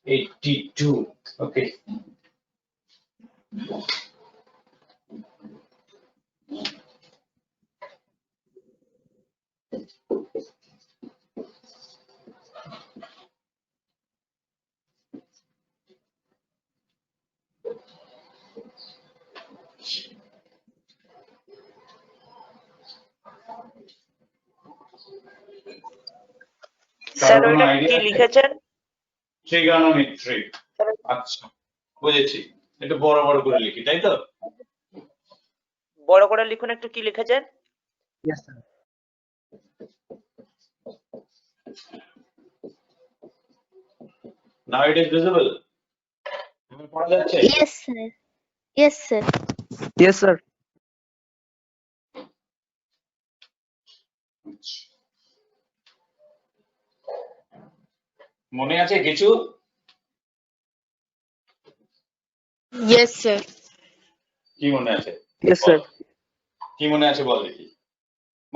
82. Okay. Sir কারো কোনো ওইটা idea কি আছে? লিখেছেন? Trigonometry. আচ্ছা, বুঝেছি। একটু বড় বড় করে লিখি, তাই তো? বড় করে লিখুন, একটু কি লিখেছেন? Yes, sir. Now it is visible. আমার পড়া যাচ্ছে? Yes, sir. Yes, sir. Yes, sir. মনে আছে কিছু? Yes, sir. কি মনে আছে? Yes, sir. কি মনে আছে বল দেখি।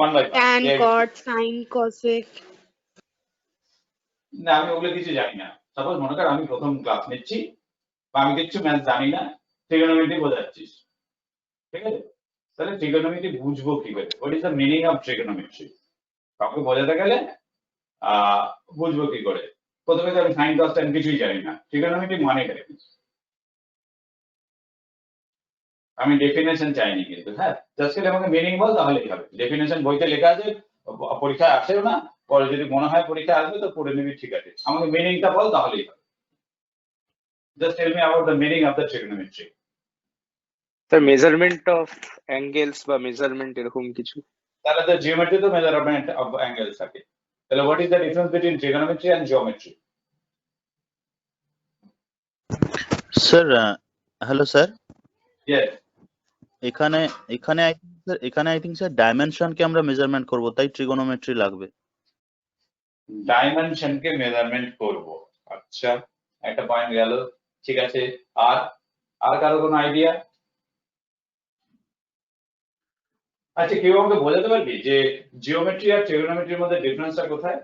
One by one. Tan, Yeah. cot, sin, cosec. না, আমি ওগুলো কিছু জানি না। সাপোজ মনে কর আমি প্রথম ক্লাস নিচ্ছি বা আমি কিছু ম্যাথ জানি না, ট্রিগোনোমেট্রি বোঝাচ্ছিস, ঠিক আছে? তাহলে ট্রিগোনোমেট্রি বুঝবো কি করে? What is the meaning of trigonometry? কাউকে বোঝাতে গেলে বুঝবো কি করে? প্রথমে তো আমি সাইন কস ট্যান কিছুই জানি না, ট্রিগোনোমেট্রি মানে কি? আমি ডেফিনেশন চাইনি কিন্তু, হ্যাঁ, জাস্ট খালি আমাকে মিনিং বল তাহলেই হবে। ডেফিনেশন বইতে লেখা আছে, পরীক্ষায় আসেও না, পরে যদি মনে হয় পরীক্ষা আসবে তো পড়ে নিবি, ঠিক আছে। আমাকে মিনিংটা বল তাহলেই হবে। Just tell me about the meaning of the trigonometry. The measurement of angles বা measurement এরকম কিছু। তাহলে তো জিওমেট্রি তো মেজারমেন্ট অফ অ্যাঙ্গেলস থাকে। তাহলে what is the difference between trigonometry and geometry? Sir hello sir, Yes. এখানে আই থিঙ্ক স্যার ডাইমেনশনকে আমরা মেজারমেন্ট করব, তাই ট্রিগোনোমেট্রি লাগবে। ডাইমেনশনকে মেজারমেন্ট করব, আচ্ছা, একটা পয়েন্ট গেল, ঠিক আছে। আর কারো কোনো আইডিয়া? আচ্ছা, কেউ আমাকে বোঝাতে পারবি যে জিওমেট্রি আর ট্রিগোনোমেট্রির মধ্যে ডিফারেন্সটা কোথায়?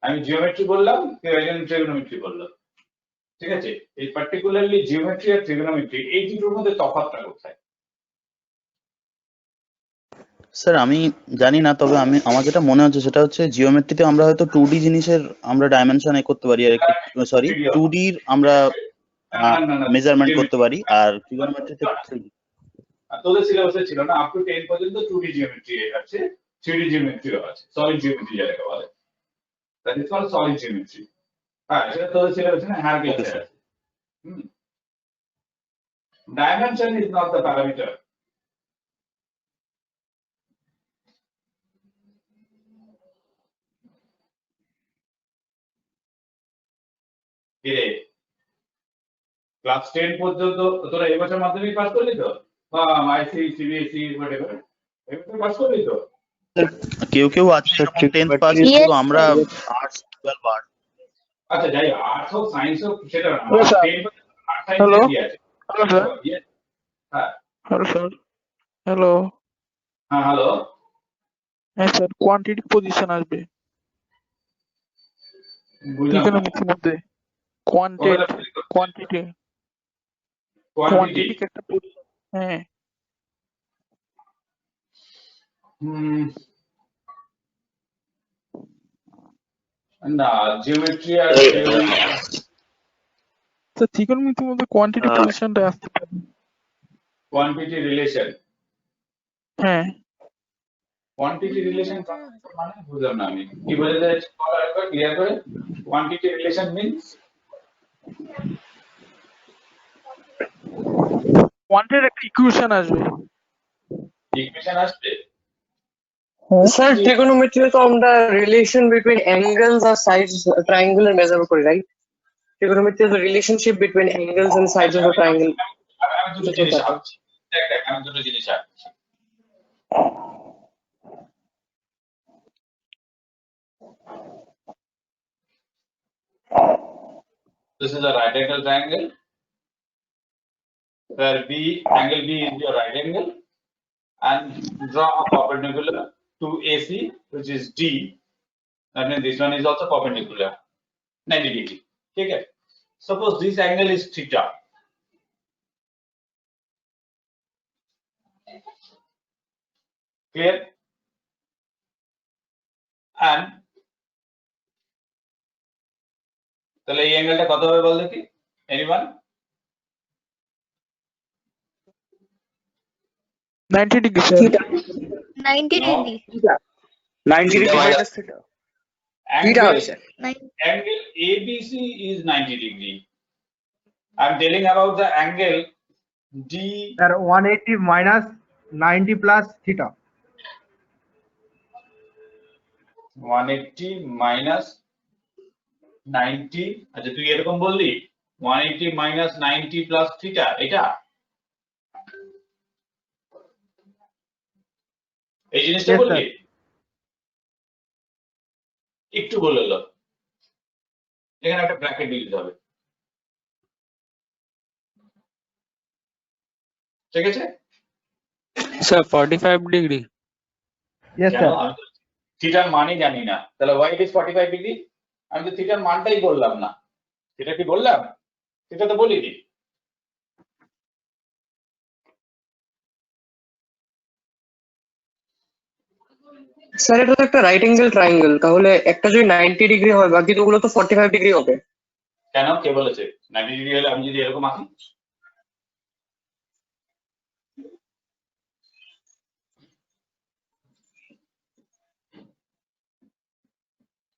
আমি জিওমেট্রি বললাম, কেউ একজন ট্রিগোনোমেট্রি বললো, ঠিক আছে। এই পার্টিকুলারলি জিওমেট্রি আর ট্রিগোনোমেট্রি এই দুটোর মধ্যে তফাৎটা কোথায়? স্যার আমি জানি না, তবে আমার যেটা মনে হচ্ছে সেটা হচ্ছে জিওমেট্রিতে আমরা হয়তো 2D জিনিসের আমরা ডাইমেনশন করতে পারি, আর সরি 2D র আমরা মেজারমেন্ট করতে পারি, আর ট্রিগোনোমেট্রিতে 3D। তোদের সিলেবাসে ছিল না, আপ টু 10 পর্যন্ত 2D জিওমেট্রি আছে, 3D জিওমেট্রিও আছে, সলিড জিওমেট্রি যেটাকে বলে, that is called solid geometry. হ্যাঁ, সেটা তোদের সিলেবাসে না, হায়ার ক্লাসে আছে। Dimension is not the parameter. কিরে, ক্লাস 10 পর্যন্ত তোরা এবছর মাধ্যমিক পাস করলি তো, বা আইসি সিবিএসই হোয়াটএভার, এবছর পাস করলি তো? কেউ আছে 10th পাস, কিন্তু আমরা আর্টস 12 আর্টস। আচ্ছা, যাই আর্টস হোক সায়েন্স হোক সেটা না, 10 পর্যন্ত আর্টস Hello? সায়েন্স কি আছে? Hello, sir. হ্যাঁ Hello, sir. Hello. হ্যাঁ, হ্যালো। হ্যাঁ স্যার, কোয়ান্টিটি পজিশন আসবে বুঝলাম না। ট্রিগোনোমেট্রির মধ্যে। কোয়ান্টিটি কোয়ান্টিটি একটা পজিশন। হ্যাঁ না, জিওমেট্রি আর স্যার, ট্রিগোনোমেট্রির মধ্যে কোয়ান্টিটি পজিশনটা আসতে পারে। কোয়ান্টিটি রিলেশন, হ্যাঁ কোয়ান্টিটি রিলেশন মানে বুঝলাম না আমি, কি বোঝাতে চাইছি বলো একবার ক্লিয়ার করে। কোয়ান্টিটি রিলেশন মিন্স কোয়ান্টিটির একটা ইকুয়েশন আসবে। ইকুয়েশন আসবে। Sir, trigonometry তো আমরা relation between angles or sides triangular measure করি, right? Trigonometry is the relationship between angles and sides of a triangle. আমি দুটো জিনিস ভাবছি, দেখ আমি দুটো জিনিস ভাবছি। This is a right angle triangle where angle B is your right angle, and draw a perpendicular to AC, which is D, that means this one is also perpendicular 90 degree. ठीक है? Suppose this angle is theta. Clear? And তাহলে এই অ্যাঙ্গেলটা কত হবে বল দেখি? Anyone? 90 degree, sir. 90 No. degree. 90 degree minus theta. Theta Angle, হবে sir. angle ABC is 90 degree. I'm telling about the angle D. Sir, 180 minus 90 plus theta. 180 minus 90, আচ্ছা তুই এরকম বললি 180 minus 90 plus theta এটা এই জিনিসটা Yes, sir. বললি একটু বলে লো এখানে একটা ব্র্যাকেট দিতে হবে ঠিক আছে Sir, 45 degree. Yes, কেন sir. আমি তো থিটার মানই জানি না তাহলে why it is 45 ডিগ্রি আমি তো থিটার মানটাই বললাম না থিটা কি বললাম থিটা তো বলিনি স্যার এটা তো একটা রাইট অ্যাঙ্গেল ট্রায়াঙ্গেল, তাহলে একটা যদি 90 ডিগ্রি হয় বাকি দুগুলো তো 45 ডিগ্রি হবে। কেন কে বলেছে 90 ডিগ্রি হলে আমি যদি এরকম আঁকি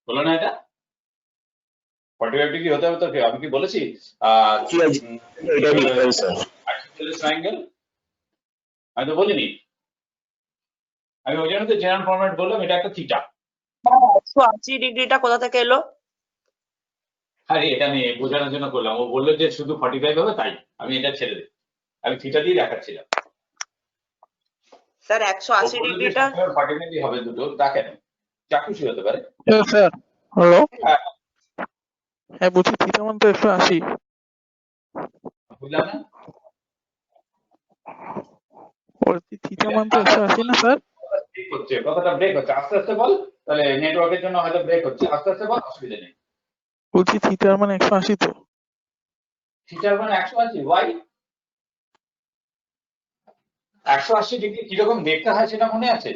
বলো না এটা 45 ডিগ্রি হতে হবে তো কি আমি কি বলেছি ট্রায়াঙ্গেল আমি তো বলিনি আমি ওই জন্য তো জেনারেল ফরম্যাট বললাম এটা একটা থিটা 180 ডিগ্রিটা কোথা থেকে এলো? আরে এটা আমি বোঝানোর জন্য করলাম ও বললো যে শুধু 45 হবে তাই আমি এটা ছেড়ে দিই আমি থিটা দিয়ে দেখাচ্ছিলাম স্যার 180 ডিগ্রিটা 45 ডিগ্রি হবে দুটো তা কেন যা খুশি হতে পারে Yes, sir. Hello? হ্যাঁ, হ্যাঁ বলছি থিটা মান তো 180। বুঝলাম না বলছি থিটা মান তো 180 না স্যার? ব্রেক হচ্ছে কথাটা ব্রেক হচ্ছে আস্তে আস্তে বল তাহলে নেটওয়ার্কের জন্য হয়তো ব্রেক হচ্ছে আস্তে আস্তে বল অসুবিধা নেই বলছি থিটার মান 180 তো। থিটার মান 180 ওয়াই 180 ডিগ্রি কিরকম দেখতে হয় সেটা মনে আছে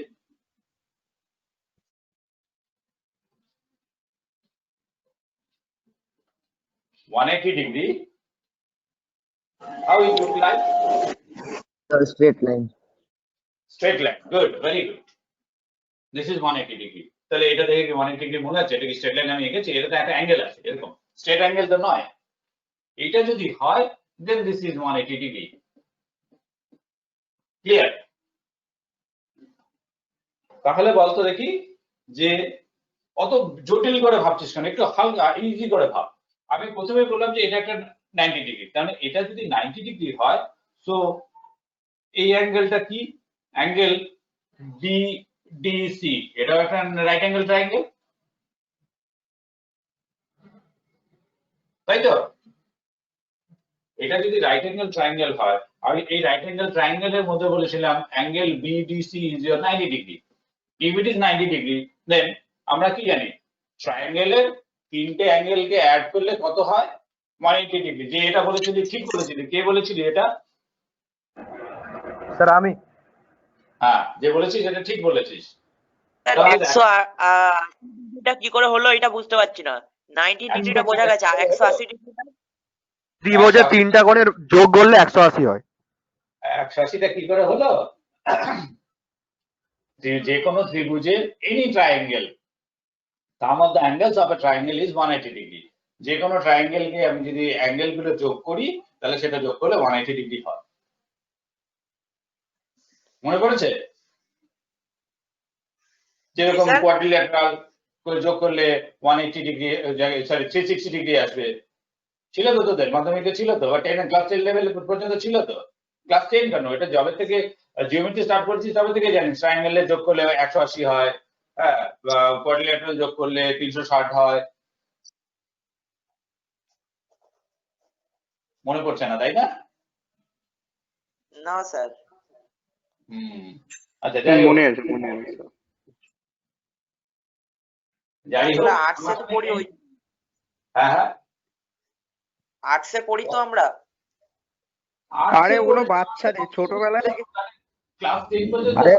degree how it look like straight line. straight line good very good this is 180 degree তাহলে এটা দেখে কি 180 ডিগ্রি মনে আছে এটা কি স্ট্রেট লাইন আমি এঁকেছি এটা তো একটা অ্যাঙ্গেল আছে এরকম স্ট্রেট অ্যাঙ্গেল তো নয় এটা যদি হয় then this is 180 degree clear তাহলে বলতো দেখি যে অত জটিল করে ভাবছিস কেন একটু হালকা ইজি করে ভাব আমি প্রথমে বললাম যে এটা একটা 90 ডিগ্রি তাহলে এটা যদি 90 ডিগ্রি হয় সো এই অ্যাঙ্গেলটা কি অ্যাঙ্গেল BDC এটা একটা রাইট অ্যাঙ্গেল ট্রায়াঙ্গেল তাই তো এটা যদি রাইট অ্যাঙ্গেল ট্রায়াঙ্গেল হয় আমি এই রাইট অ্যাঙ্গেল ট্রায়াঙ্গেলের মধ্যে বলেছিলাম angle BDC is your 90 degree if it is 90 degree then আমরা কি জানি ট্রায়াঙ্গেলের তিনটে অ্যাঙ্গেলকে অ্যাড করলে কত হয় 180 ডিগ্রি যে এটা বলেছিলি ঠিক বলেছিলি কে বলেছিলি এটা Sir, আমি হ্যাঁ যে বলেছিস এটা ঠিক বলেছিস স্যার তাহলে 180 ডিগ্রিটা কি করে হলো এটা বুঝতে পারছি না 90 ডিগ্রিটা বোঝা গেছে আর 180 ডিগ্রিটা ত্রিভুজের তিনটা কোণের যোগ করলে 180 হয়। 180টা কি করে হলো যে কোনো ত্রিভুজের any triangle sum of the angles of a triangle is 180 degree যে কোনো ট্রায়াঙ্গেলকে আমি যদি অ্যাঙ্গেল গুলো যোগ করি তাহলে সেটা যোগ করলে 180 ডিগ্রি হয় মনে পড়েছে যেরকম স্যার। কোয়াড্রিল্যাটারাল করে যোগ করলে 180 ডিগ্রি সরি 360 ডিগ্রি আসবে ছিল তো তোদের মাধ্যমিকে ছিল তো বা 10 ক্লাস 10 লেভেল পর্যন্ত ছিল তো ক্লাস 10 কেন এটা জবের থেকে জিওমেট্রি স্টার্ট করেছিস তবে থেকে জানিস ট্রায়াঙ্গেলে যোগ করলে 180 হয় হ্যাঁ কোয়াড্রিল্যাটারাল যোগ করলে 360 হয় মনে পড়ছে না তাই না না স্যার আচ্ছা যাই হোক। মনে আছে মনে আছে যাই হোক আসলে আর্টসে তো পড়ি ওই হ্যাঁ হ্যাঁ আর্টসে পড়ি তো আমরা। আরে ওগুলো বাচ্চা রে, ছোটবেলা থেকে। ক্লাস 10 পর্যন্ত আরে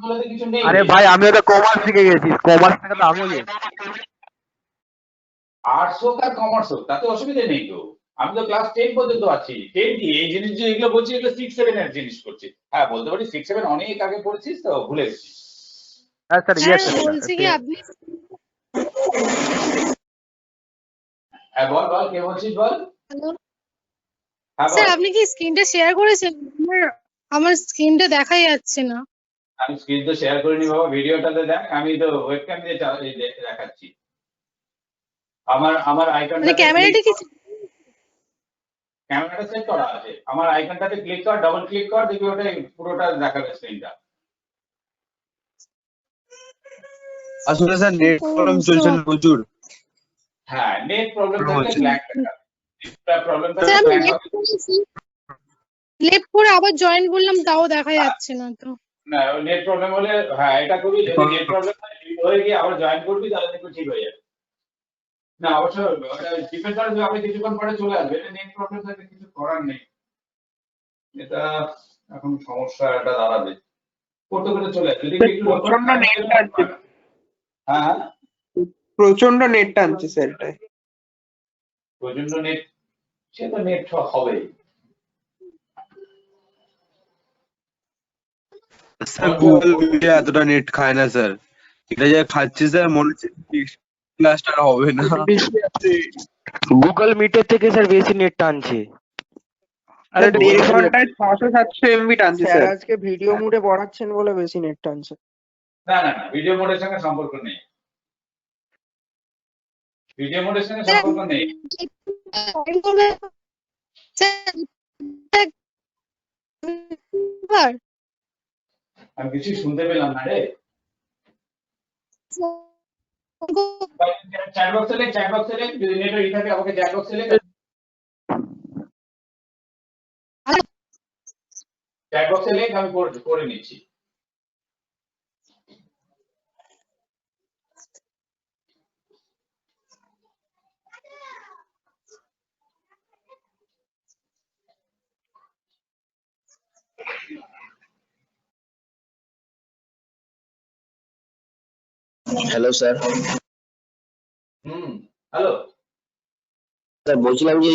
বলতে কিছু নেই। আরে ভাই আমিও তো কমার্স থেকে গেছি, কমার্স থেকে তো আমিও গেছি। আর্টস হোক আর কমার্স হোক তাতে অসুবিধা নেই তো। আমি তো ক্লাস 10 পর্যন্ত আছি। 10 কি এই জিনিস যে এগুলো বলছি এগুলো 6 7 এর জিনিস করছি। হ্যাঁ বলতে পারি 6 7 অনেক আগে পড়েছিস তো ভুলে গেছিস। হ্যাঁ স্যার, স্যার ইয়েস বলছি কি আপনি হ্যাঁ বল বল কে বলছিস বল। হ্যালো হ্যাঁ স্যার বল। আপনি কি স্ক্রিনটা শেয়ার করেছেন? আমার স্ক্রিনটা দেখাই যাচ্ছে না। আমি স্ক্রিন তো শেয়ার করিনি বাবা, ভিডিওটাতে দেখ, আমি তো ওয়েবক্যাম দিয়ে দেখাচ্ছি। আমার আইকনটাতে মানে ক্যামেরাটা কি ক্যামেরাটা সেট করা আছে, আমার আইকনটাতে ক্লিক কর, ডাবল ক্লিক কর, দেখবি ওটা পুরোটা দেখাবে স্ক্রিনটা। আসলে স্যার নেট প্রবলেম চলছে না প্রচুর। হ্যাঁ নেট প্রবলেম থাকলে হচ্ছে। ব্ল্যাক প্রবলেম স্যার থাকলে আমি ব্ল্যাক লেফট করেছি, লেফট করে আবার জয়েন করলাম তাও দেখা যাচ্ছে না তো। না নেট প্রবলেম হলে হ্যাঁ এটা করবি, যদি নেট প্রবলেম হয়ে গিয়ে আবার জয়েন করবি তাহলে দেখবি ঠিক হয়ে যাবে। না অবশ্যই ওটা ডিপেন্ড করে যে আপনি কিছুক্ষণ পরে চলে আসবে, এটা নেট প্রবলেম থাকলে কিছু করার নেই। এটা এখন সমস্যাটা দাঁড়াবে, করতে করতে চলে আসবে। যদি একটু প্রচন্ড নেট টানছে, হ্যাঁ হ্যাঁ প্রচন্ড নেট টানছে স্যার এটাই। প্রচন্ড নেট, সে তো নেট হবেই। স্যার গুগল মিটে এতটা নেট খায় না স্যার, এটা যা খাচ্ছে স্যার মনে হচ্ছে ক্লাসটা হবে না। বেশি আছে। গুগল মিটের থেকে স্যার বেশি নেট টানছে। আরে দেড় ঘন্টায় 600-700 এমবি টানছে স্যার স্যার। আজকে ভিডিও মোডে পড়াচ্ছেন বলে বেশি নেট টানছে। না না না ভিডিও মোডের সঙ্গে সম্পর্ক নেই, ভিডিও মোডের সঙ্গে সম্পর্ক নেই। জয়েন করবে স্যার আমি কিছু শুনতে পেলাম না রে। চ্যাট বক্সে লেখ, চ্যাট বক্সে লেখ, যদি নেট ই থাকে আমাকে চ্যাট বক্সে লেখ, চ্যাট বক্সে লেখ, আমি করে নিচ্ছি। Hello sir. হ্যালো স্যার বলছিলাম যে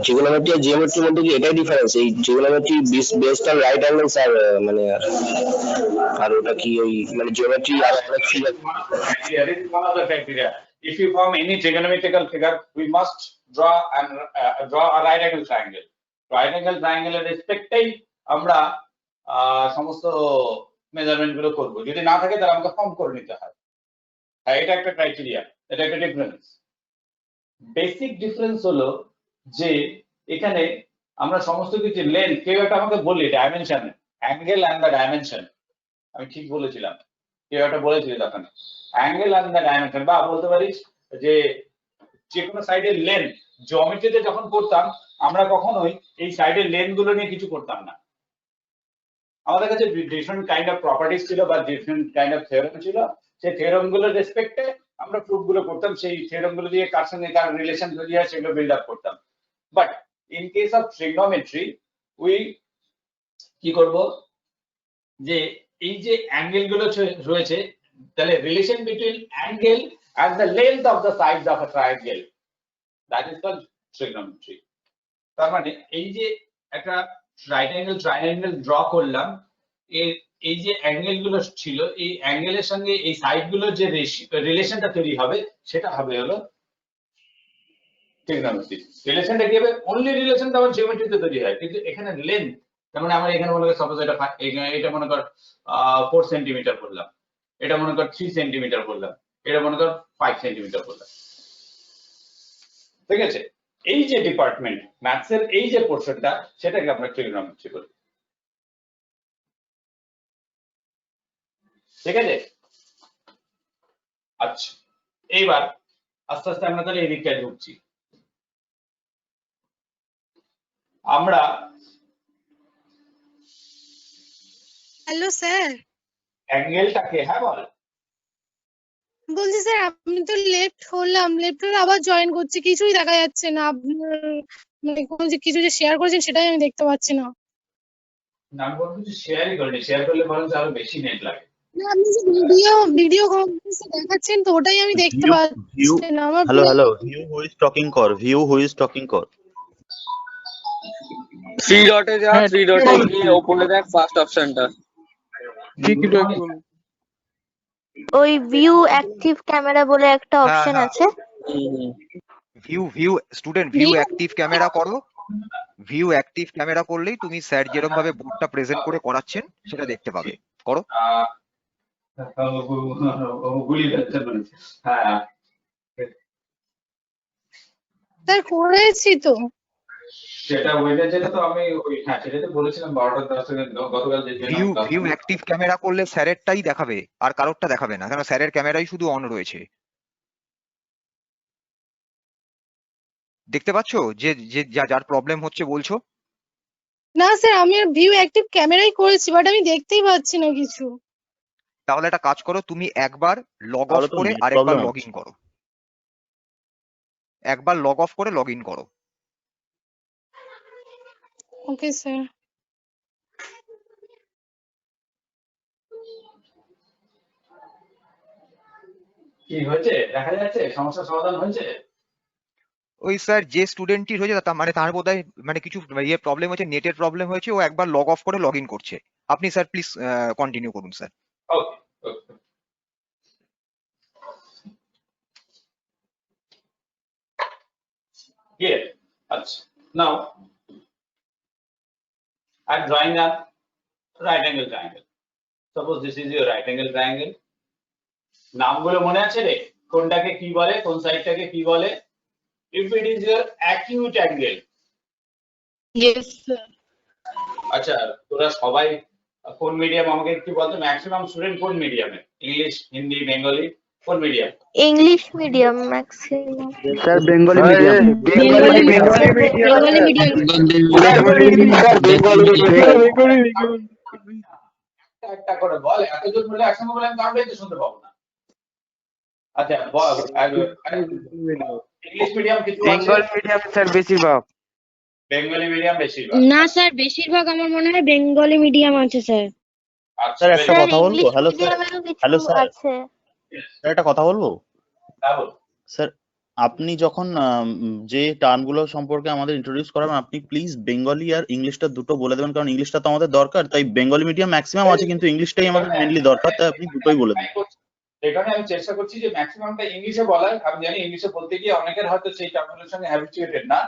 ট্রিগোনোমেট্রি আর জিওমেট্রির মধ্যে কি এটাই ডিফারেন্স? এই trigonometry based on right angles আর মানে আর ওটা কি ওই মানে জিওমেট্রি আর অনেক figure. Here is one of the criteria. If you form any trigonometrical figure, we must draw a right angle triangle. Right angle triangle এর রেসপেক্টেই আমরা সমস্ত মেজারমেন্ট গুলো করব, যদি না থাকে তাহলে আমাকে ফর্ম করে নিতে হয়। হ্যাঁ এটা একটা ক্রাইটেরিয়া, এটা একটা ডিফারেন্স। বেসিক ডিফারেন্স হলো যে এখানে আমরা সমস্ত কিছু লেন্থ, কেউ একটা আমাকে বলি dimension, angle and the dimension, আমি ঠিক বলেছিলাম, কেউ একটা বলেছিল তখন অ্যাঙ্গেল অ্যান্ড দ্য ডাইমেনশন, বা বলতে পারিস যে যে কোনো সাইডের লেন্থ। জিওমেট্রিতে যখন করতাম আমরা কখনোই এই সাইডের লেন্থ গুলো নিয়ে কিছু করতাম না, আমাদের কাছে ডিফারেন্ট কাইন্ড অফ প্রপার্টিজ ছিল বা ডিফারেন্ট কাইন্ড অফ থিওরেম ছিল, সেই থিওরেম গুলোর রেসপেক্টে আমরা প্রুফ গুলো করতাম, সেই থিওরেম গুলো দিয়ে কার সঙ্গে কার রিলেশন তৈরি হয় সেগুলো বিল্ড আপ করতাম। But in case of trigonometry we কি করব, যে এই যে অ্যাঙ্গেল গুলো রয়েছে, তাহলে relation between angle and the length of the sides of a triangle, that is called trigonometry. তার মানে এই যে একটা রাইট অ্যাঙ্গেল ট্রায়াঙ্গেল ড্র করলাম, এই যে অ্যাঙ্গেল গুলো ছিল এই অ্যাঙ্গেলের সঙ্গে এই সাইড গুলোর যে রিলেশনটা তৈরি হবে সেটা হবে হলো ট্রিগনোমেট্রি। রিলেশনটা কি হবে? অনলি রিলেশন তো আমার জিওমেট্রিতে তৈরি হয়, কিন্তু এখানে লেন্থ, তার মানে আমার এখানে মনে কর সাপোজ এটা মনে কর 4 সেন্টিমিটার করলাম, এটা মনে কর 3 সেন্টিমিটার করলাম, এটা মনে কর 5 সেন্টিমিটার করলাম, ঠিক আছে? এই যে ডিপার্টমেন্ট ম্যাথস এর এই যে পোর্শনটা, সেটাকে আমরা ট্রিগনোমেট্রি বলি, ঠিক আছে? আচ্ছা এইবার আস্তে আস্তে আমরা তাহলে এই দিকটায় ঢুকছি। আমরা হ্যালো স্যার। অ্যাঙ্গেলটাকে, হ্যাঁ বল, বলছি স্যার আমি তো লেফট হলাম, লেফট হলে আবার জয়েন করছি, কিছুই দেখা যাচ্ছে না। আপনার মানে কোনো যে কিছু যে শেয়ার করেছেন সেটাই আমি দেখতে পাচ্ছি না। না আমি কোনো কিছু শেয়ারই করিনি, শেয়ার করলে বরঞ্চ আরো বেশি নেট লাগে। না আপনি যে ভিডিও কনফারেন্সে দেখাচ্ছেন তো ওটাই আমি দেখতে ভিউ পাচ্ছি না। আমার hello hello view who is talking কর, ভিউ হু ইজ টকিং কর। থ্রি ডটে যা, হ্যাঁ, থ্রি ডটে গিয়ে ওপরে দেখ ফার্স্ট অপশনটা। ঠিকই তো একদম। ওই ভিউ অ্যাক্টিভ ক্যামেরা বলে একটা অপশন আছে। View student view active camera করো। ভিউ অ্যাক্টিভ ক্যামেরা করলেই তুমি স্যার যেরকম ভাবে বোর্ডটা প্রেজেন্ট করে করাচ্ছেন সেটা দেখতে পাবে। করো। গুলি ফেলতে বলেছে। হ্যাঁ স্যার করেছি তো। সেটা ওইটা যেটা তো আমি ওই হ্যাঁ সেটা তো বলেছিলাম 12টা 10 সেকেন্ড গতকাল যে ভিউ অ্যাক্টিভ ক্যামেরা করলে স্যারেরটাই দেখাবে আর কারোরটা দেখাবে না, কারণ স্যারের ক্যামেরাই শুধু অন রয়েছে। দেখতে পাচ্ছো যে যে যার প্রবলেম হচ্ছে বলছো? না স্যার আমি ভিউ অ্যাক্টিভ ক্যামেরাই করেছি, বাট আমি দেখতেই পাচ্ছি না কিছু। তাহলে একটা কাজ করো, তুমি একবার লগ অফ তাহলে তো করে net আরেকবার problem লগ ইন করো। একবার লগ অফ করে লগ ইন করো। Okay sir. কি হয়েছে দেখা যাচ্ছে, সমস্যার সমাধান হয়েছে? ওই স্যার যে স্টুডেন্টটির হয়েছে তার বোধহয় মানে কিছু ইয়ে প্রবলেম হয়েছে, নেটের প্রবলেম হয়েছে, ও একবার লগ অফ করে লগ ইন করছে। আপনি স্যার প্লিজ কন্টিনিউ করুন স্যার। ওকে ওকে clear. আচ্ছা now I'm drawing a right angle triangle. Suppose this is your right angle triangle. নামগুলো মনে আছে রে, কোনটাকে কি বলে, কোন সাইডটাকে কি বলে? If it is your acute angle. Yes sir. আচ্ছা তোরা সবাই কোন মিডিয়াম আমাকে একটু বলতো, ম্যাক্সিমাম স্টুডেন্ট কোন মিডিয়ামে? ইংলিশ, হিন্দি, বেঙ্গলি, কোন medium? English medium maximum. Sir Bengali medium. Bengali medium. একটা করে বল, এতজন মিলে একসঙ্গে বলে আমি কাউন্টাই তো শুনতে পাবো না। আচ্ছা ইংলিশ মিডিয়াম কিছু বেঙ্গল মিডিয়াম স্যার বেশিরভাগ। বেঙ্গলি মিডিয়াম বেশিরভাগ। না স্যার বেশিরভাগ আমার মনে হয় বেঙ্গলি মিডিয়াম আছে স্যার। আচ্ছা স্যার একটা কথা বলবো? ইংলিশ হ্যালো স্যার, মিডিয়ামেরও হ্যালো কিছু স্যার, আছে। স্যার একটা কথা বলবো? স্যার আপনি যখন যে টার্মগুলো সম্পর্কে আমাদের ইন্ট্রোডিউস করাবেন আপনি প্লিজ বেঙ্গলি আর ইংলিশটা দুটো বলে দেবেন, কারণ ইংলিশটা তো আমাদের দরকার। তাই বেঙ্গলি মিডিয়াম ম্যাক্সিমাম আছে কিন্তু ইংলিশটাই আমাদের মেইনলি দরকার, তাই আপনি দুটোই বলে দেন। এখানে আমি চেষ্টা করছি যে ম্যাক্সিমামটা ইংলিশে বলার। আমি জানি ইংলিশে বলতে গিয়ে অনেকের হয়তো সেই টার্মগুলোর সঙ্গে হ্যাবিচুয়েটেড না,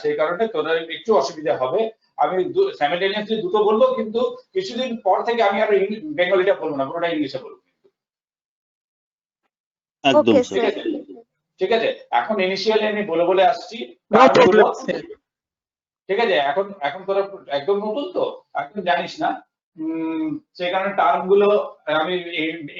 সেই কারণে তোদের একটু অসুবিধা হবে। আমি সাইমালটেনিয়াসলি দুটো বলবো, কিন্তু কিছুদিন পর থেকে আমি আর বেঙ্গলিটা বলবো না, পুরোটা ইংলিশে বলবো। একদম ওকে স্যার। ঠিক আছে এখন ইনিশিয়ালি আমি বলে বলে আসছি। ঠিক আছে এখন এখন তোরা একদম নতুন তো একদম জানিস না, সেই কারণে টার্ম গুলো আমি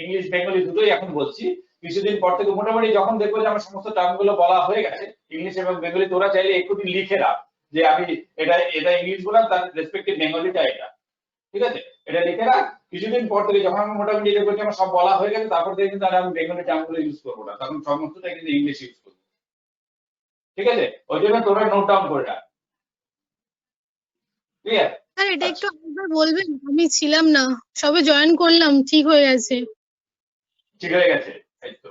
ইংলিশ বেঙ্গলি দুটোই এখন বলছি। কিছুদিন পর থেকে মোটামুটি যখন দেখবো যে আমার সমস্ত টার্ম গুলো বলা হয়ে গেছে ইংলিশ এবং বেঙ্গলি, তোরা চাইলে একটু লিখে রাখ যে আমি এটা এটা ইংলিশ বললাম, তার রেসপেক্টিভ বেঙ্গলিটা এটা। ঠিক আছে এটা লিখে রাখ। কিছুদিন পর থেকে যখন আমি মোটামুটি দেখবো যে আমার সব বলা হয়ে গেছে তারপর থেকে কিন্তু আমি বেঙ্গলি টার্ম গুলো ইউজ করবো না, তখন সমস্তটা কিন্তু ইংলিশ ইউজ করবো। ঠিক আছে ওই জন্য তোরা নোট ডাউন করে রাখ। ক্লিয়ার? স্যার এটা একটু আরেকবার বলবেন, আমি ছিলাম না, সবে জয়েন করলাম, ঠিক হয়ে গেছে। ঠিক হয়ে গেছে এই তো।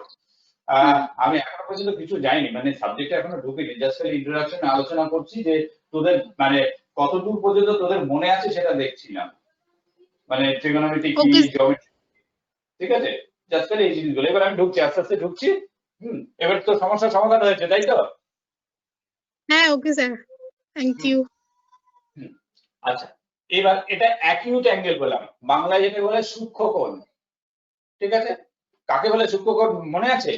আমি এখনো পর্যন্ত কিছু যাইনি, মানে সাবজেক্টে এখনো ঢুকিনি, জাস্ট খালি ইন্ট্রোডাকশন আলোচনা করছি যে তোদের মানে কতদূর পর্যন্ত তোদের মনে আছে সেটা দেখছিলাম, মানে ট্রিগোনোমেট্রি কি, জিওমেট্রি। ঠিক আছে জাস্ট খালি এই জিনিসগুলো। এবার আমি ঢুকছি, আস্তে আস্তে ঢুকছি। এবার তো সমস্যার সমাধান হয়েছে তাই তো? হ্যাঁ ওকে স্যার, থ্যাংক ইউ। আচ্ছা এবার এটা অ্যাকিউট অ্যাঙ্গেল বললাম, বাংলায় যেটা বলে সূক্ষ্ম কোণ। ঠিক আছে কাকে বলে সূক্ষ্ম কোণ মনে আছে?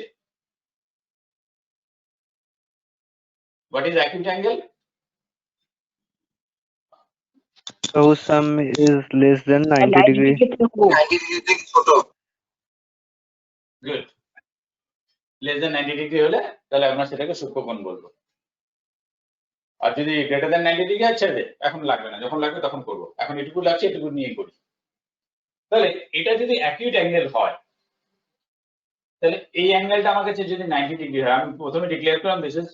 What is acute angle? Whose sum is less than 90 degree. 90 degree থেকে ছোট। Good. Less than 90 ডিগ্রি হলে তাহলে আমরা সেটাকে সূক্ষ্ম কোণ বলবো। আর যদি গ্রেটার দ্যান 90 ডিগ্রি আছে ছেড়ে দে, এখন লাগবে না, যখন লাগবে তখন করবো। এখন এটুকু লাগছে, এটুকু নিয়ে করি। তাহলে এটা যদি অ্যাকিউট অ্যাঙ্গেল হয় তাহলে এই অ্যাঙ্গেলটা আমার কাছে যদি 90 ডিগ্রি হয়, আমি প্রথমে ডিক্লেয়ার করলাম this is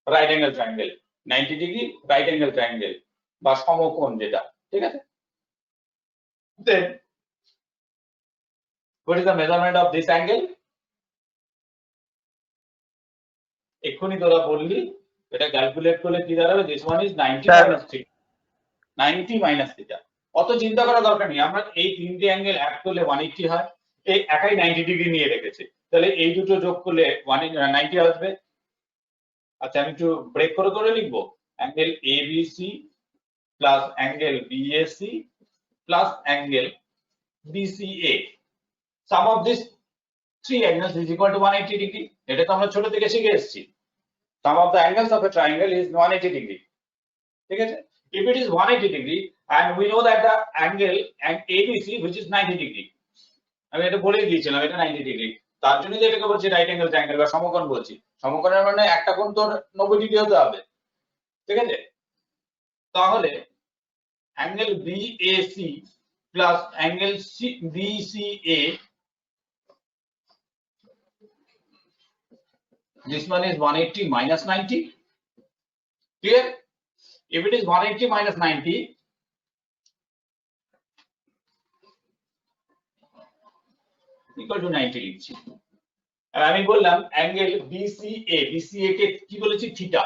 right angle triangle, 90 degree right angle triangle বা সমকোণ যেটা, ঠিক আছে? Then what is the measurement of this angle? এক্ষুনি তোরা বললি এটা ক্যালকুলেট করলে কি দাঁড়াবে? This one is 90 minus theta, 90 minus theta. অত চিন্তা করার দরকার নেই, আমরা এই তিনটে অ্যাঙ্গেল অ্যাড করলে 180 হয়, এই একাই 90 ডিগ্রি নিয়ে রেখেছে, তাহলে এই দুটো যোগ করলে 190 আসবে। আচ্ছা আমি একটু ব্রেক করে লিখবো, angle ABC plus angle BAC plus angle BCA, sum of this three angles is equal to 180 degree. এটা তো আমরা ছোট থেকে শিখে এসেছি, sum of the angles of a triangle is 180 degree, ঠিক আছে? If it is 180 degree and we know that the angle ABC which is 90 degree, আমি এটা বলে দিয়েছিলাম এটা 90 ডিগ্রি, তার জন্য যে এটাকে বলছি রাইট অ্যাঙ্গেল ট্রায়াঙ্গেল বা সমকোণ বলছি। সমকোণের মানে একটা কোণ তো 90 ডিগ্রি হতে হবে, ঠিক আছে? তাহলে angle BAC plus angle BCA, this one is 180 minus 90, clear? If it is 180 minus 90, equal to 90 লিখছি। আর আমি বললাম অ্যাঙ্গেল BCA কে কি বলেছি? থিটা।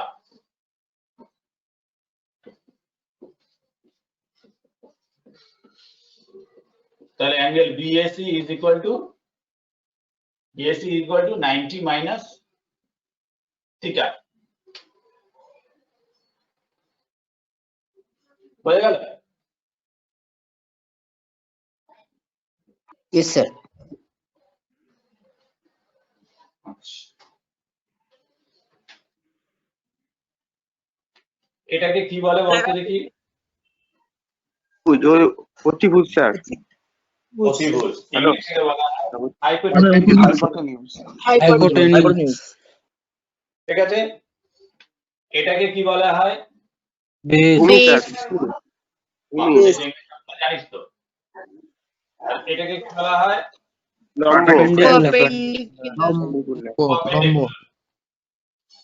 তাহলে angle BAC is equal to 90 minus theta. বোঝা গেল? Yes, sir. এটাকে কি বলে বলতে দেখি? অতিভুজ স্যার। অতিভুজ। ইংলিশে বলা হয় হাইপোটেনিউস। ঠিক আছে? এটাকে কি বলা হয়? জানিস তো? এটাকে কি বলা হয়?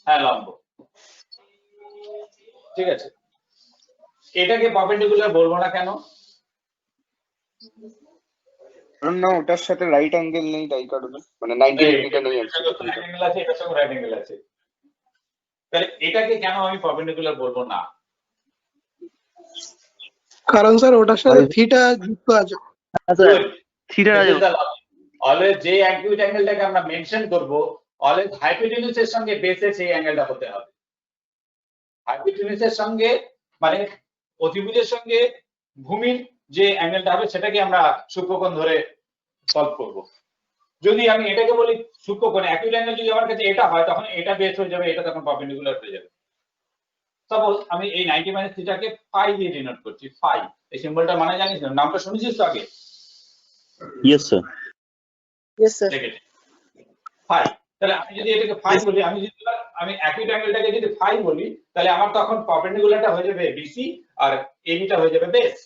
হ্যাঁ, লম্ব। ঠিক আছে, এটাকে পারপেন্ডিকুলার বলবো না কেন? না ওটার সাথে রাইট অ্যাঙ্গেল নেই তাই কারণে, মানে 90 ডিগ্রিটা নেই। এটার সঙ্গে রাইট অ্যাঙ্গেল আছে, তাহলে এটাকে কেন আমি পারপেন্ডিকুলার বলবো না? কারণ স্যার ওটার সাথে থিটা যুক্ত আছে। থিটা অলওয়েজ যে অ্যাকিউট অ্যাঙ্গেলটাকে আমরা মেনশন করব, অলওয়েজ হাইপোটেনিউসের সঙ্গে বেসে সেই অ্যাঙ্গেলটা হতে হবে। হাইপোটেনিউসের সঙ্গে মানে অতিভুজের সঙ্গে ভূমির যে অ্যাঙ্গেলটা হবে সেটাকে আমরা সূক্ষ্মকোণ ধরে সলভ করব। যদি আমি এটাকে বলি সূক্ষ্মকোণ, অ্যাকিউট অ্যাঙ্গেল যদি আমার কাছে এটা হয় তখন এটা বেস হয়ে যাবে, এটা তখন পারপেন্ডিকুলার হয়ে যাবে। সাপোজ আমি এই 90 মাইনাস থিটাকে ফাই দিয়ে ডিনোট করছি। ফাই এই সিম্বলটা মানে জানিস না? নামটা শুনেছিস তো আগে? Yes sir. Yes, sir. Phi. তাহলে আমি যদি এটাকে ফাই বলি, আমি অ্যাকিউট অ্যাঙ্গেলটাকে যদি ফাই বলি, তাহলে আমার তখন পারপেন্ডিকুলারটা হয়ে যাবে বিসি আর এবিটা হয়ে যাবে বেস।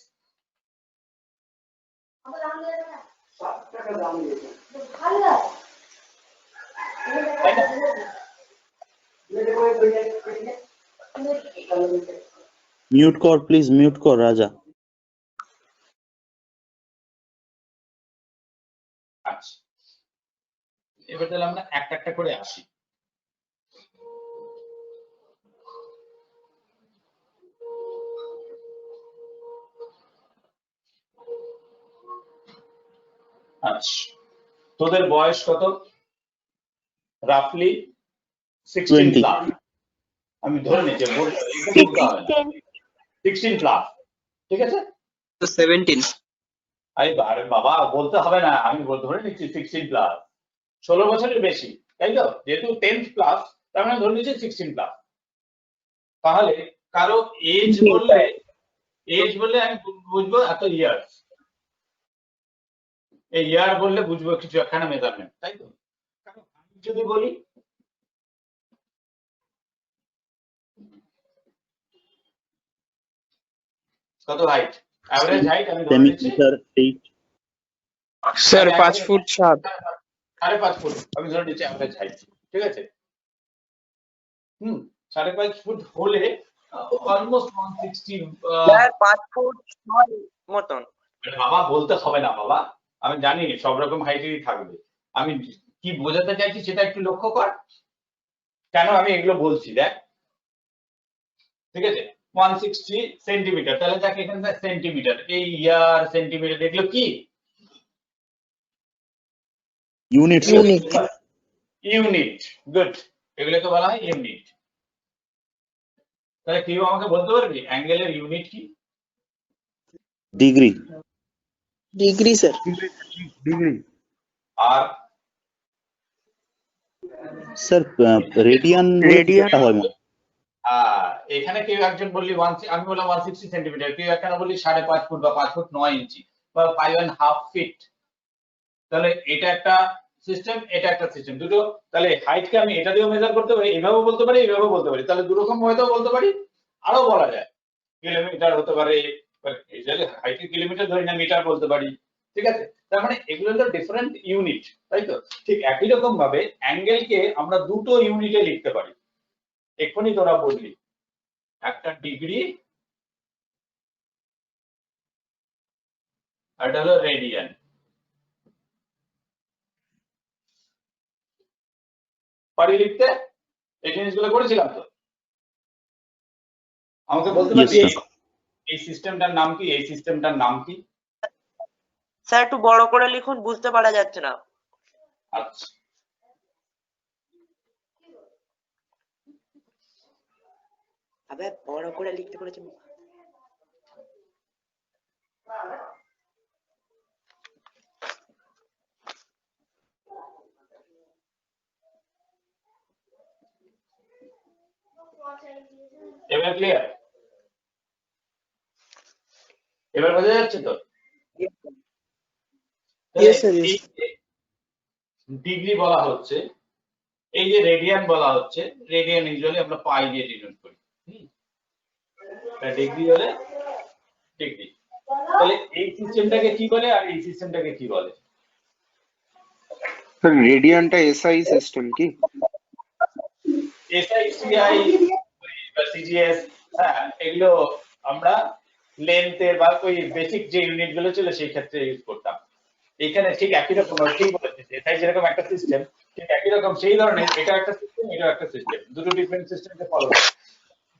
মিউট কর প্লিজ, মিউট কর রাজা। আচ্ছা, এবার তাহলে আমরা একটা একটা করে আসি। আচ্ছা, তোদের বয়স কত? রাফলি 16 প্লাস। আমি ধরে নিচ্ছি 16 প্লাস, ঠিক আছে? 17. আরে বাবা বলতে হবে না, আমি ধরে নিচ্ছি 16 প্লাস। 16 বছরের বেশি, তাই তো? যেহেতু 10 প্লাস তার মানে ধরে নিচ্ছি 16 প্লাস। তাহলে কারো এজ বললে আমি বুঝবো এত ইয়ার্স। এই ইয়ার বললে বুঝবো কিছু একখানা মেজারমেন্ট, তাই তো? কারো যদি বলি কত হাইট, এভারেজ হাইট আমি ধরে নিচ্ছি স্যার 5 ফুট 7। 5.5 ফুট আমি ধরে নিচ্ছি অ্যাভারেজ হাইট, ঠিক আছে? 5.5 ফুট হলে অলমোস্ট 160। স্যার 5 ফুট 6 মতন। বাবা বলতে হবে না বাবা, আমি জানি সব রকম হাইটেরই থাকবে। আমি কি বোঝাতে চাইছি সেটা একটু লক্ষ্য কর, কেন আমি এগুলো বলছি দেখ, ঠিক আছে? 160 সেন্টিমিটার, তাহলে দেখ এখানে সেন্টিমিটার, এই ইয়ার সেন্টিমিটার, এগুলো কি ইউনিট ইউনিট। গুড, এগুলোকে বলা হয় ইউনিট। তাহলে কেউ আমাকে বলতে পারবি অ্যাঙ্গেলের ইউনিট কি? Degree sir. ডিগ্রি। আর স্যার রেডিয়ান রেডিয়ানটা হয় মনে হয়। এখানে কেউ একজন বললি আমি বললাম 160 সেন্টিমিটার, কেউ একখানা বললি 5.5 ফুট বা 5 ফুট 9 ইঞ্চি বা 5.5 ফিট। তাহলে এটা একটা সিস্টেম, এটা একটা সিস্টেম, দুটো। তাহলে হাইটকে আমি এটা দিয়েও মেজার করতে পারি, এইভাবেও বলতে পারি, এইভাবেও বলতে পারি। তাহলে দু রকম হয়তো বলতে পারি, আরো বলা যায় কিলোমিটার হতে পারে, হাইটকে কিলোমিটার ধরি না, মিটার বলতে পারি, ঠিক আছে? তার মানে এগুলো হলো ডিফারেন্ট ইউনিট, তাই তো? ঠিক একই রকম ভাবে অ্যাঙ্গেলকে আমরা দুটো ইউনিটে লিখতে পারি। এক্ষুনি তোরা বললি একটা ডিগ্রি আর এটা হলো রেডিয়ান। পারি লিখতে? এই জিনিসগুলো করেছিলাম তো। আমাকে বলতে পারবি এই সিস্টেমটার নাম কি? এই সিস্টেমটার নাম কি? স্যার একটু বড় করে লিখুন, বুঝতে পারা যাচ্ছে না। আচ্ছা, আবে বড় করে লিখতে বলেছি। এবার ক্লিয়ার? এবার বোঝা যাচ্ছে তো? ডিগ্রি বলা হচ্ছে, এই যে রেডিয়ান বলা হচ্ছে, রেডিয়ান ইউজুয়ালি আমরা পাই দিয়ে ডিনোট করি। ডিগ্রি হলে ডিগ্রি। তাহলে এই সিস্টেমটাকে কি বলে আর এই সিস্টেমটাকে কি বলে? স্যার রেডিয়ানটা এসআই সিস্টেম কি? এসআই, সিআই বা সিজিএস, হ্যাঁ, এগুলো আমরা লেন্থের বা ওই বেসিক যে ইউনিট গুলো ছিল সেই ক্ষেত্রে ইউজ করতাম। এখানে ঠিক একই রকম, ঠিক বলেছিস, এসআই যেরকম একটা সিস্টেম, ঠিক একই রকম সেই ধরনের এটা একটা সিস্টেম, এটা একটা সিস্টেম, দুটো ডিফারেন্ট সিস্টেমকে ফলো করে।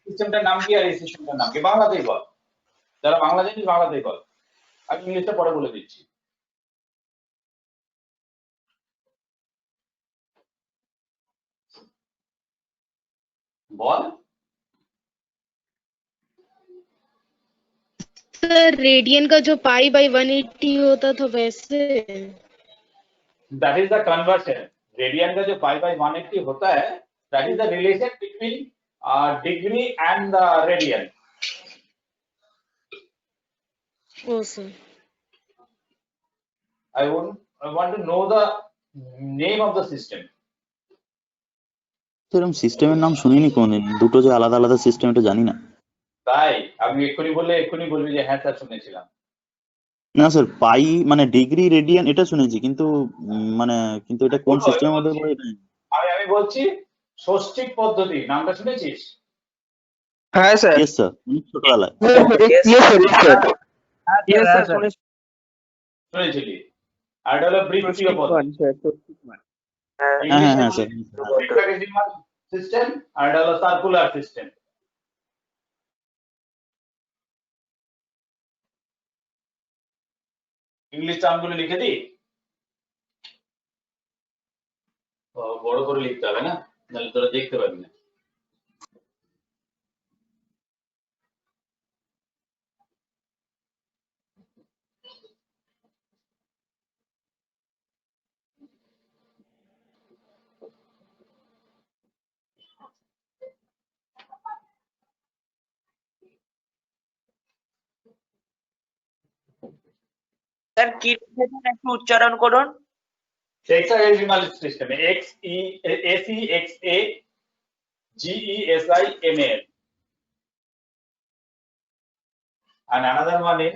সিস্টেমটার নাম কি আর এই সিস্টেমটার নাম কি? বাংলাতেই বল, যারা বাংলা জানিস বাংলাতেই বল, আমি ইংলিশটা পরে বলে দিচ্ছি। বল। सर रेडियन का जो पाई बाई 180 होता था वैसे। That is the conversion. Radian का जो पाई बाई 180 होता है, that is the relation between degree and the radian. Oh sir, I want to know the name of the system. এরকম সিস্টেমের নাম শুনিনি কোনদিন, দুটো যে আলাদা আলাদা সিস্টেম এটা জানি না। তাই আমি এক্ষুনি বললে এক্ষুনি বলবি যে হ্যাঁ স্যার শুনেছিলাম। না স্যার, পাই মানে ডিগ্রি রেডিয়ান এটা শুনেছি, কিন্তু কিন্তু এটা কোন সিস্টেমের মধ্যে পড়ে এটা আমি বলছি ষষ্ঠিক পদ্ধতি, নামটা শুনেছিস? হ্যাঁ স্যার। ইয়েস স্যার, ছোটবেলায়। শুনেছিলি? আর এটা হলো বৃত্তীয় পদ্ধতি। হ্যাঁ স্যার। হেক্সাডেসিমাল সিস্টেম আর এটা হলো সার্কুলার সিস্টেম। ইংলিশ টার্মগুলো লিখে দিই, বড় করে লিখতে হবে না, নাহলে তোরা দেখতে পাবি না। স্যার কি লিখেছেন একটু উচ্চারণ করুন। Hexadecimal system, XESEXAGESIMAL, and another one is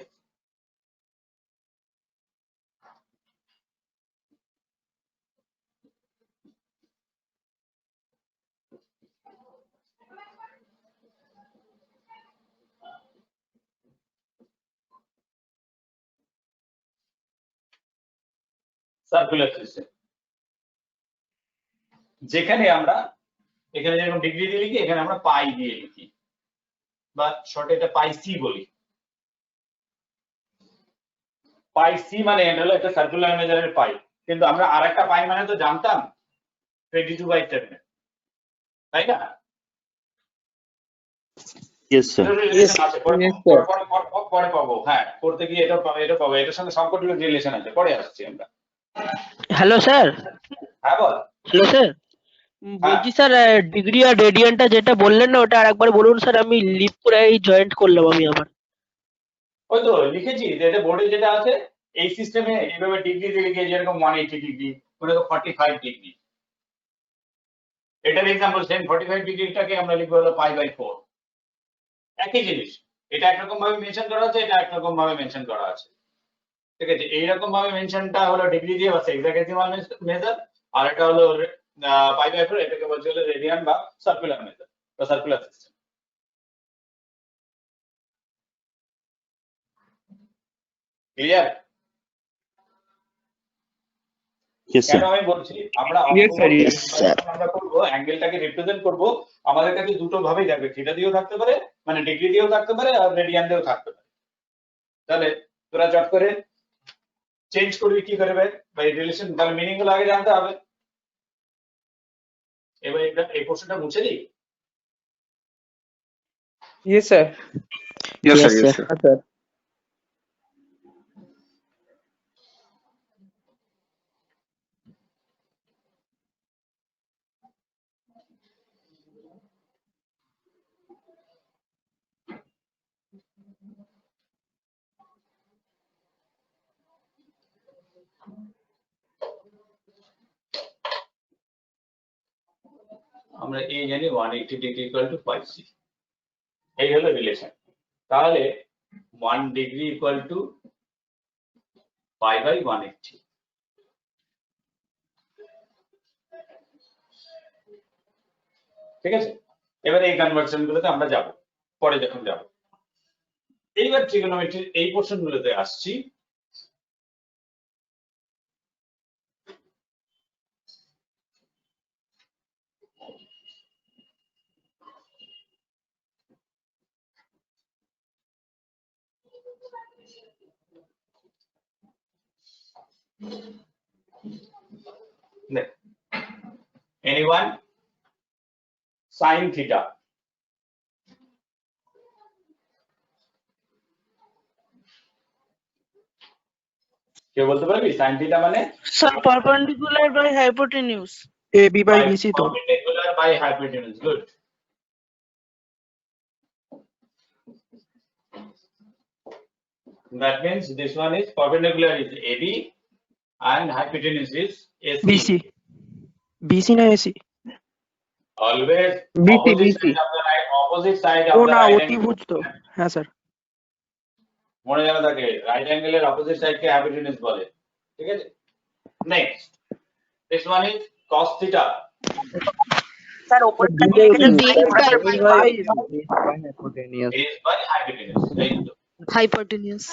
circular system, যেখানে আমরা এখানে যেরকম ডিগ্রি দিয়ে লিখি, এখানে আমরা পাই দিয়ে লিখি, বা শর্টে এটা পাই সি বলি। পাই সি মানে এটা হলো একটা সার্কুলার মেজারের পাই, কিন্তু আমরা আরেকটা পাই মানে তো জানতাম 22/7, তাই না? Yes sir. রিলেশন আছে, পরে Yes, sir. পরে পাবো। হ্যাঁ, করতে গিয়ে এটা পাবো, এটা পাবো, এটার সঙ্গে সবকটি রিলেশন আছে, পরে আসছি আমরা। Hello sir. হ্যাঁ বল। হ্যালো স্যার, বলছি স্যার ডিগ্রি আর রেডিয়ানটা যেটা বললেন না ওটা আরেকবার বলুন স্যার, আমি লিভ করে জয়েন্ট করলাম আমি আবার। ওই তো লিখেছি যে এটা বোর্ডে যেটা আছে, এই সিস্টেমে এইভাবে ডিগ্রি দিয়ে লিখে, যেরকম 180 ডিগ্রি, কোনো 45 ডিগ্রি। এটার এক্সাম্পল সেম 45 ডিগ্রিটাকে আমরা লিখবো হলো π/4। একই জিনিস, এটা একরকম ভাবে মেনশন করা আছে, এটা একরকম ভাবে মেনশন করা আছে, ঠিক আছে? এইরকম ভাবে মেনশনটা হলো ডিগ্রি দিয়ে বা হেক্সাডেসিমাল মেজার, আর এটা হলো π/4, এটাকে বলছে হলো রেডিয়ান বা সার্কুলার মেজার বা সার্কুলার সিস্টেম। ক্লিয়ার? ইয়েস কেন স্যার। আমি বলছি, আমরা Yes, sir, yes, sir. আমরা করব অ্যাঙ্গেলটাকে রিপ্রেজেন্ট করব, আমাদের কাছে দুটো ভাবেই থাকবে, থিটা দিয়েও থাকতে পারে, মানে ডিগ্রি দিয়েও থাকতে পারে, আর রেডিয়ান দিয়েও থাকতে পারে। তাহলে তোরা চট করে চেঞ্জ করবি কি করবে বা এই রিলেশন, তাহলে মিনিং গুলো আগে জানতে হবে। এবার এটা এই কোশ্চেনটা মুছে দিই। Yes, sir. Yes, sir. Yes, Yes, sir. sir. sir. আমরা এই জানি 180 ডিগ্রি ইকুয়াল টু πc, এই হলো রিলেশন। তাহলে 1 ডিগ্রি ইকুয়াল টু π/180। ঠিক আছে, এবারে এই কনভার্সন গুলোতে আমরা যাব, পরে যখন যাব। এইবার ট্রিগোনোমেট্রির এই পোর্শন গুলোতে আসছি। Anyone? Sin theta. কে বলতে পারবি sin theta মানে? Sir perpendicular by hypotenuse, AB by BC তো। Perpendicular by hypotenuse. Good. That means this one is perpendicular is AB and hypotenuse is AC. BC, BC না AC? Always BC, opposite BC. side of the right, opposite side ও of the না, right angle. অতিভুজ তো। হ্যাঁ sir. মনে জানা থাকে right অ্যাঙ্গেলের opposite সাইডকে হাইপোটেনিউস বলে, ঠিক আছে? Next, this one is cos theta. Sir ওপরে hypotenuse. Is by hypotenuse, right? Hypotenuse.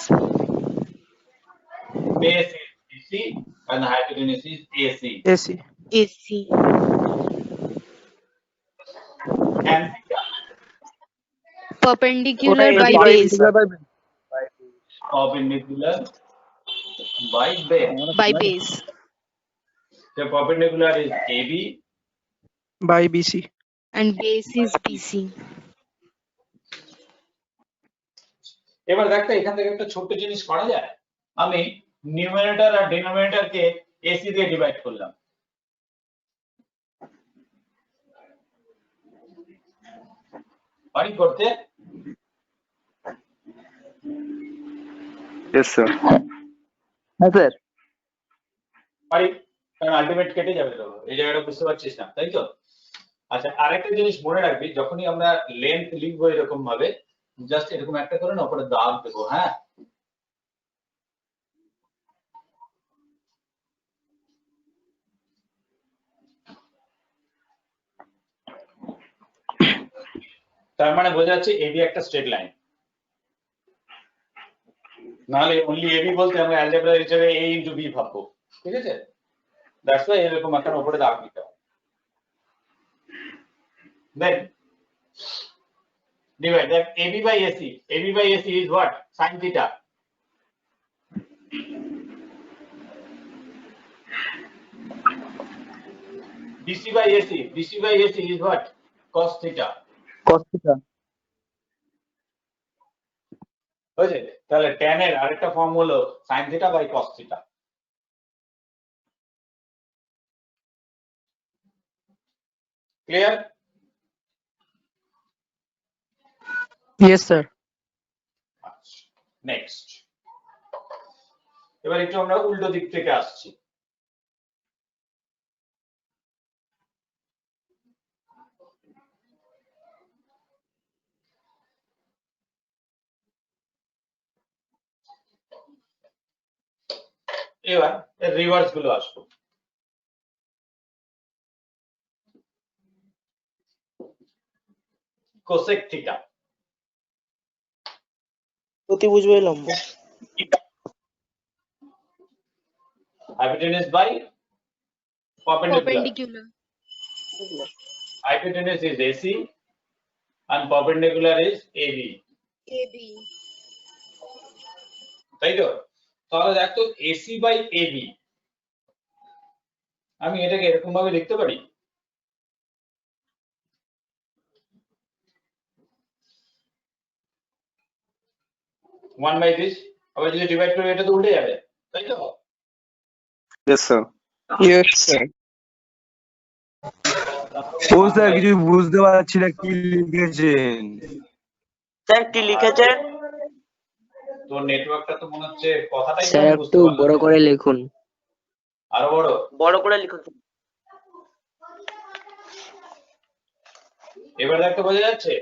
Base is BC and the hypotenuse is AC. AC. AC. And theta. Perpendicular by base. Perpendicular by base. By base. The perpendicular is AB by BC. and base is BC. এবার দেখতে এখান থেকে একটা ছোট্ট জিনিস করা যায়। আমি নিউমারেটর আর ডিনোমিনেটরকে এসি দিয়ে ডিভাইড করলাম। পারি করতে? Yes, sir. হ্যাঁ স্যার। পারি, কারণ আলটিমেট কেটে যাবে তো, এই জায়গাটা বুঝতে পারছিস না, তাই তো? আচ্ছা, আরেকটা জিনিস মনে রাখবি, যখনই আমরা লেন্থ লিখবো এরকম ভাবে, জাস্ট এরকম একটা করে না উপরে দাগ দেবো, হ্যাঁ? তার মানে বোঝা যাচ্ছে এবি একটা স্ট্রেট লাইন, নাহলে অনলি এবি বলতে আমরা অ্যালজেব্রা হিসেবে a ইনটু বি ভাববো, ঠিক আছে? দ্যাটস ওয়াই এরকম একটা উপরে দাগ দিতে হবে। দেন divide that AB by AC. AB by AC is what? Sin theta. DC by AC. DC by AC is what? Cos theta. cos theta বুঝলে? তাহলে tan এর আরেকটা ফর্ম হলো sin theta by cos theta. Clear? yes sir next, এবার একটু আমরা উল্টো দিক থেকে আসছি। এবার রিভার্স গুলো আসবো। কোসেক থিটা, অতিভুজ বাই লম্ব hypotenuse by perpendicular. perpendicular. Hypotenuse is AC and perpendicular is AB. AB. তাই তো? তাহলে দেখো AC by AB, আমি এটাকে এরকম ভাবে লিখতে পারি, ওয়ান বাই দিস, আবার যদি ডিভাইড করি এটা তো উল্টে যাবে, তাই তো? Yes, sir. Yes, sir. ও স্যার কিছু বুঝতে পারছি না কি লিখেছেন। স্যার কি লিখেছেন? তোর নেটওয়ার্কটা তো মনে হচ্ছে কথাটাই স্যার একটু বড় করে লিখুন আরো বড় বড় করে লিখুন। এবার দেখতে বোঝা যাচ্ছে?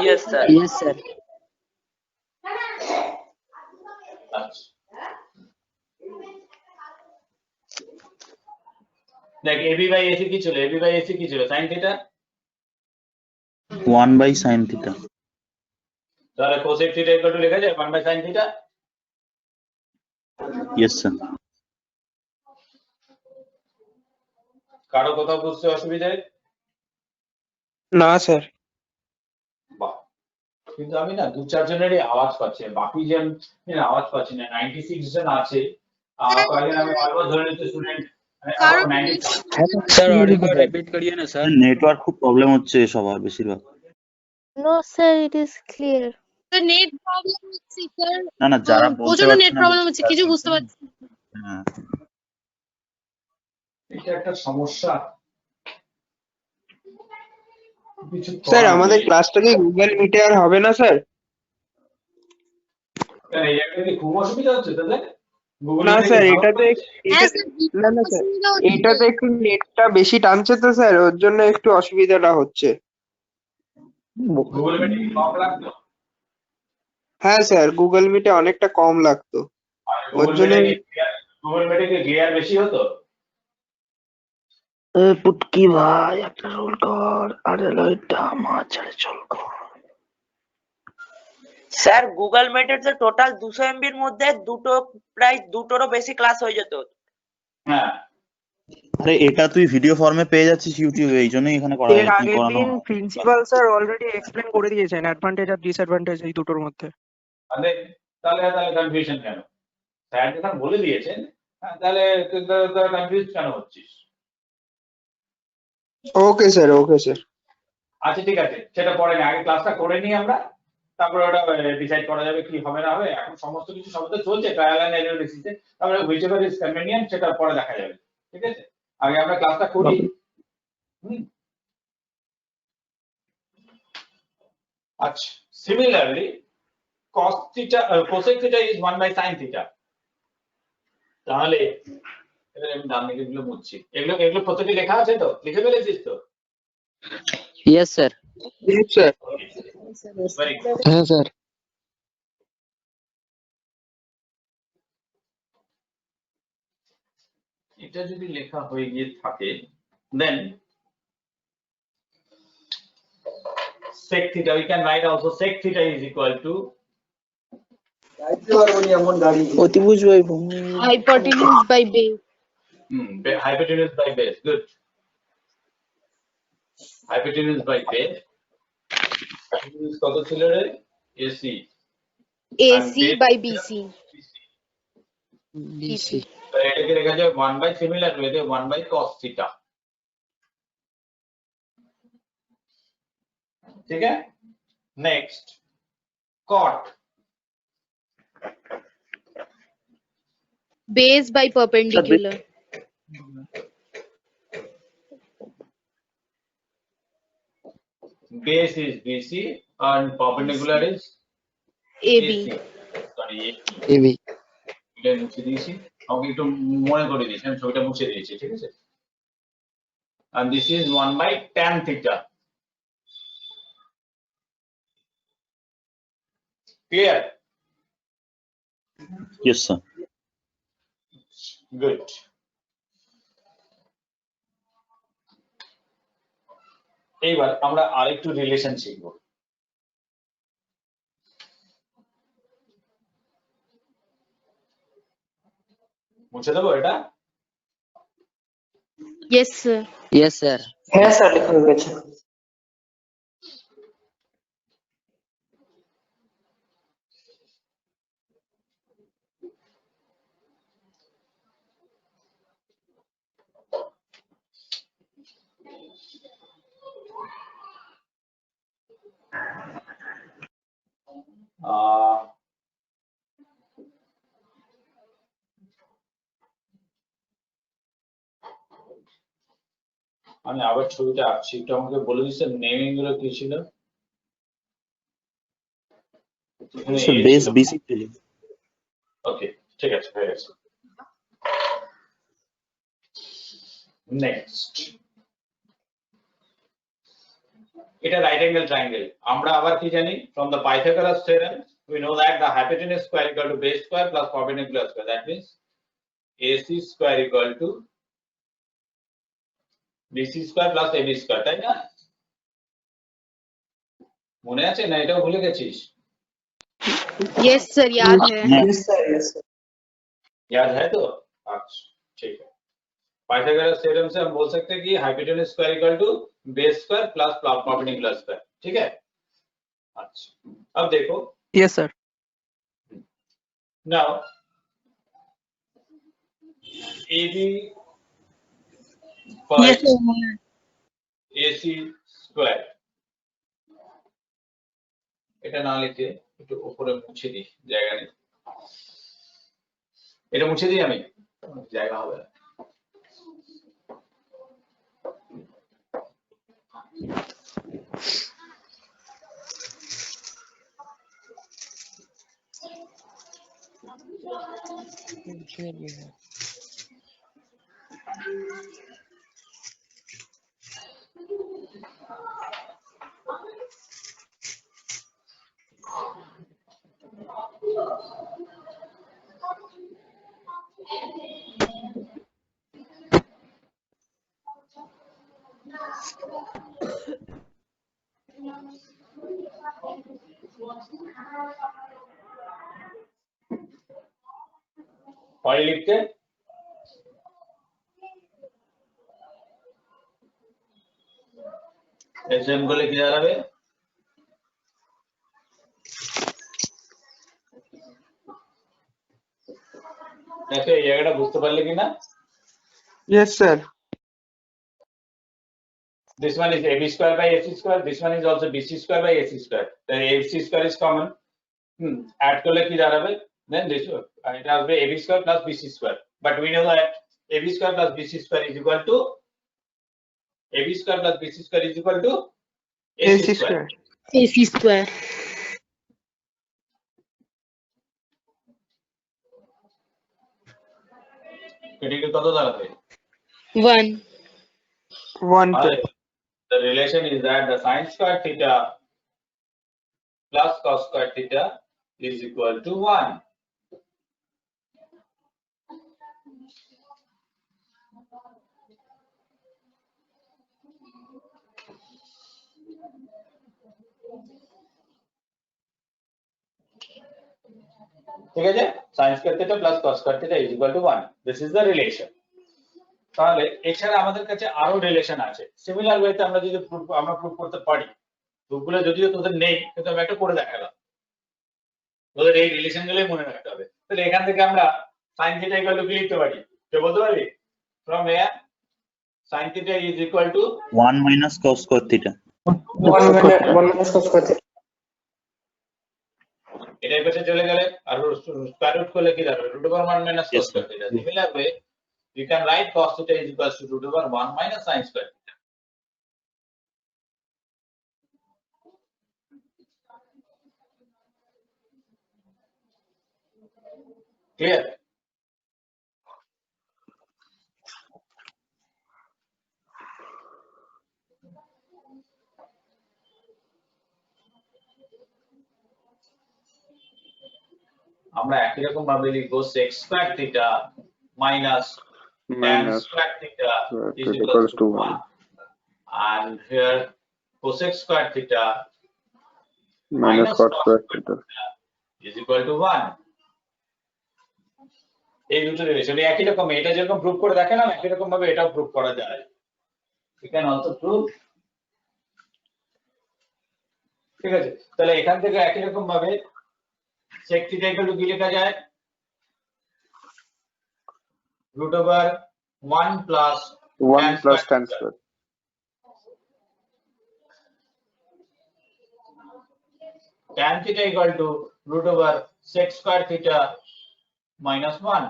Yes, sir. yes sir আচ্ছা, দেখ AB বাই AC কি ছিল? AB বাই AC কি ছিল? sin theta. 1 by sin theta. তাহলে cosec থিটা ইকুয়াল টু লেখা যায় 1 by sin theta. Yes sir. কারো কোথাও বুঝতে অসুবিধা? না স্যার। বাহ, কিন্তু আমি না দু চারজনেরই আওয়াজ পাচ্ছি, বাকি জন আওয়াজ পাচ্ছি না। 96 জন আছে, কয়েকদিন আমি অলমোস্ট ধরে নিচ্ছি স্টুডেন্ট স্যার और एक बार रिपीट करिए ना सर। নেটওয়ার্ক খুব প্রবলেম হচ্ছে সবার বেশিরভাগ। No, sir, it is clear. Sir net problem হচ্ছে স্যার, না না যারা বলতে প্রচন্ড পারছে নেট না প্রবলেম হচ্ছে, কিছু বুঝতে পারছি না। হ্যাঁ এটা একটা সমস্যা। কিছু স্যার করার আমাদের নেই। ক্লাসটা কি গুগল মিটে আর হবে না স্যার? কেন, এই জায়গায় কি খুব অসুবিধা হচ্ছে তাদের? গুগল না মিটে স্যার, কি ভালো এটাতে চলছে? হ্যাঁ স্যার, না না স্যার, অসুবিধা হচ্ছে। এটাতে একটু নেটটা বেশি টানছে তো স্যার, ওর জন্য একটু অসুবিধাটা হচ্ছে। গুগল মিটে কি কম লাগতো? হ্যাঁ স্যার, গুগল মিটে অনেকটা কম লাগতো, ওর জন্য। গুগল মিটে কি গ্লেয়ার বেশি হতো? পুটকি ভাই একটা রোল কর, আরে লাইটটা আমার ছেড়ে চল কর। স্যার গুগল মিটের যে টোটাল 200 MB এর মধ্যে প্রায় দুটোরও বেশি ক্লাস হয়ে যেত। হ্যাঁ, আরে এটা তুই ভিডিও ফর্মে পেয়ে যাচ্ছিস ইউটিউবে, এই জন্যই এখানে করা এর আগের দিন প্রিন্সিপাল স্যার অলরেডি এক্সপ্লেন করে দিয়েছেন অ্যাডভান্টেজ আর ডিসঅ্যাডভান্টেজ এই দুটোর মধ্যে। তাহলে তাহলে কনফিউশন কেন? স্যার যখন বলে দিয়েছেন, তাহলে কনফিউজ কেন হচ্ছিস? Okay sir, okay sir. আচ্ছা ঠিক আছে, সেটা পরে না, আগে ক্লাসটা করে নিই আমরা, তারপরে ওটা ডিসাইড করা যাবে কি হবে না হবে। এখন সমস্ত কিছু সবটা চলছে ট্রায়াল এন্ড এরর বেসিসে, তারপরে হুইচএভার ইজ কনভেনিয়েন্ট সেটা পরে দেখা যাবে, ঠিক আছে? আগে আমরা ক্লাসটা করি। আচ্ছা, similarly cos theta cosec theta is 1 by sin theta। তাহলে এবার আমি ডান দিকে গুলো মুছছি, এগুলো প্রত্যেকটি লেখা আছে তো? লিখে ফেলেছিস তো? Yes sir. Yes sir. Very good. হ্যাঁ স্যার। এটা যদি লেখা হয়ে গিয়ে থাকে, then sec theta we can write also sec theta is equal to অতিভুজ by Hypotenuse by base. Hypotenuse by base. Good. Hypotenuse by base. Hypotenuse কত ছিল রে? AC. And AC base by ছিল BC. BC. তো এটাকে লেখা যায় 1 by similar ওয়েতে 1 by cos theta. ठीक है? Next. Cot. Base by perpendicular. Base is BC and perpendicular is AB. AC. Sorry, AB এটা মুছে দিয়েছি। আমাকে একটু মনে করে দিয়েছি, আমি ছবিটা মুছে দিয়েছি, ঠিক আছে? And this is 1 by tan theta. Clear? Yes, sir. Good. এইবার আমরা আরেকটু রিলেশন শিখব। মুছে দেবো এটা? Yes, sir. yes sir হ্যাঁ স্যার লেখা হয়ে গেছে। আহ আমি আবার ছবিটা আঁকছি, একটু আমাকে বলে দিচ্ছে নেমিং গুলো কি ছিল? So base BC ছিল। ওকে, ঠিক আছে, হয়ে গেছে। নেক্সট, এটা রাইট অ্যাঙ্গেল ট্রায়াঙ্গেল। আমরা আবার কি জানি? From the Pythagoras theorem we know that the hypotenuse square equal to base square plus perpendicular square. That means AC square equal to BC square plus AB square, তাই না? মনে আছে না, এটাও ভুলে গেছিস? Yes, sir. याद है. Yes, sir. Yes, sir. याद है तो? अच्छा, ठीक है। पाइथागोरस थ्योरम से हम बोल सकते हैं कि hypotenuse square equal to base square plus perpendicular square, ठीक है? अच्छा, अब देखो। yes sir now AB Yes, by sir. AC square, এটা না লিখে একটু উপরে মুছে দিই, জায়গা নেই। এটা মুছে দিই আমি, জায়গা হবে না। पढ़ लिख के एसएम को लिखे जा रहा है। দেখো এই জায়গাটা বুঝতে পারলে কিনা? yes sir This one is AB square by AC square. This one is also BC square by AC square. The AC square is common. Add করলে কি দাঁড়াবে? Then this it has AB square plus BC square. But we know that AB square plus BC square is equal to AB square plus BC square is equal to AC square. AC square. এটাকে কত দাঁড়াবে? 1. 1 The relation is that the sin square theta plus cos square theta is equal to 1. ঠিক আছে, sin square theta plus cos square theta is equal two 1, this is the relation. তাহলে এছাড়া আমাদের কাছে আরো রিলেশন আছে, সিমিলার ওয়েতে আমরা যদি আমরা প্রুভ করতে পারি, প্রুফগুলো যদিও তোদের নেই কিন্তু আমি একটা করে দেখালাম, তোদের এই রিলেশন গুলোই মনে রাখতে হবে। তাহলে এখান থেকে আমরা sin থিটা ইকুয়াল টু কি লিখতে পারি, কে বলতে পারবি? From here sin theta is equal two 1 minus cos square theta. 1 minus cos square theta. এটা এই পাশে চলে গেলে আর স্কয়ার রুট করলে কি দাঁড়াবে, root over 1 minus cos square theta. Similar way you can write cos theta is equal to root over 1 minus sin square theta. Clear? আমরা একই রকম ভাবে লিখবো sec square theta minus tan square theta is equal to 1, and here cosec square theta minus cot square theta is equal to 1. এই দুটো relation একই রকম, এটা যেরকম প্রুফ করে দেখালাম একই রকম ভাবে এটাও প্রুফ করা যায়। You can also prove, ঠিক আছে। তাহলে এখান থেকে একই রকম ভাবে sec theta equal to কি লেখা যায়, root over 1 plus tan square. Tan theta equal to root over sec square theta minus 1.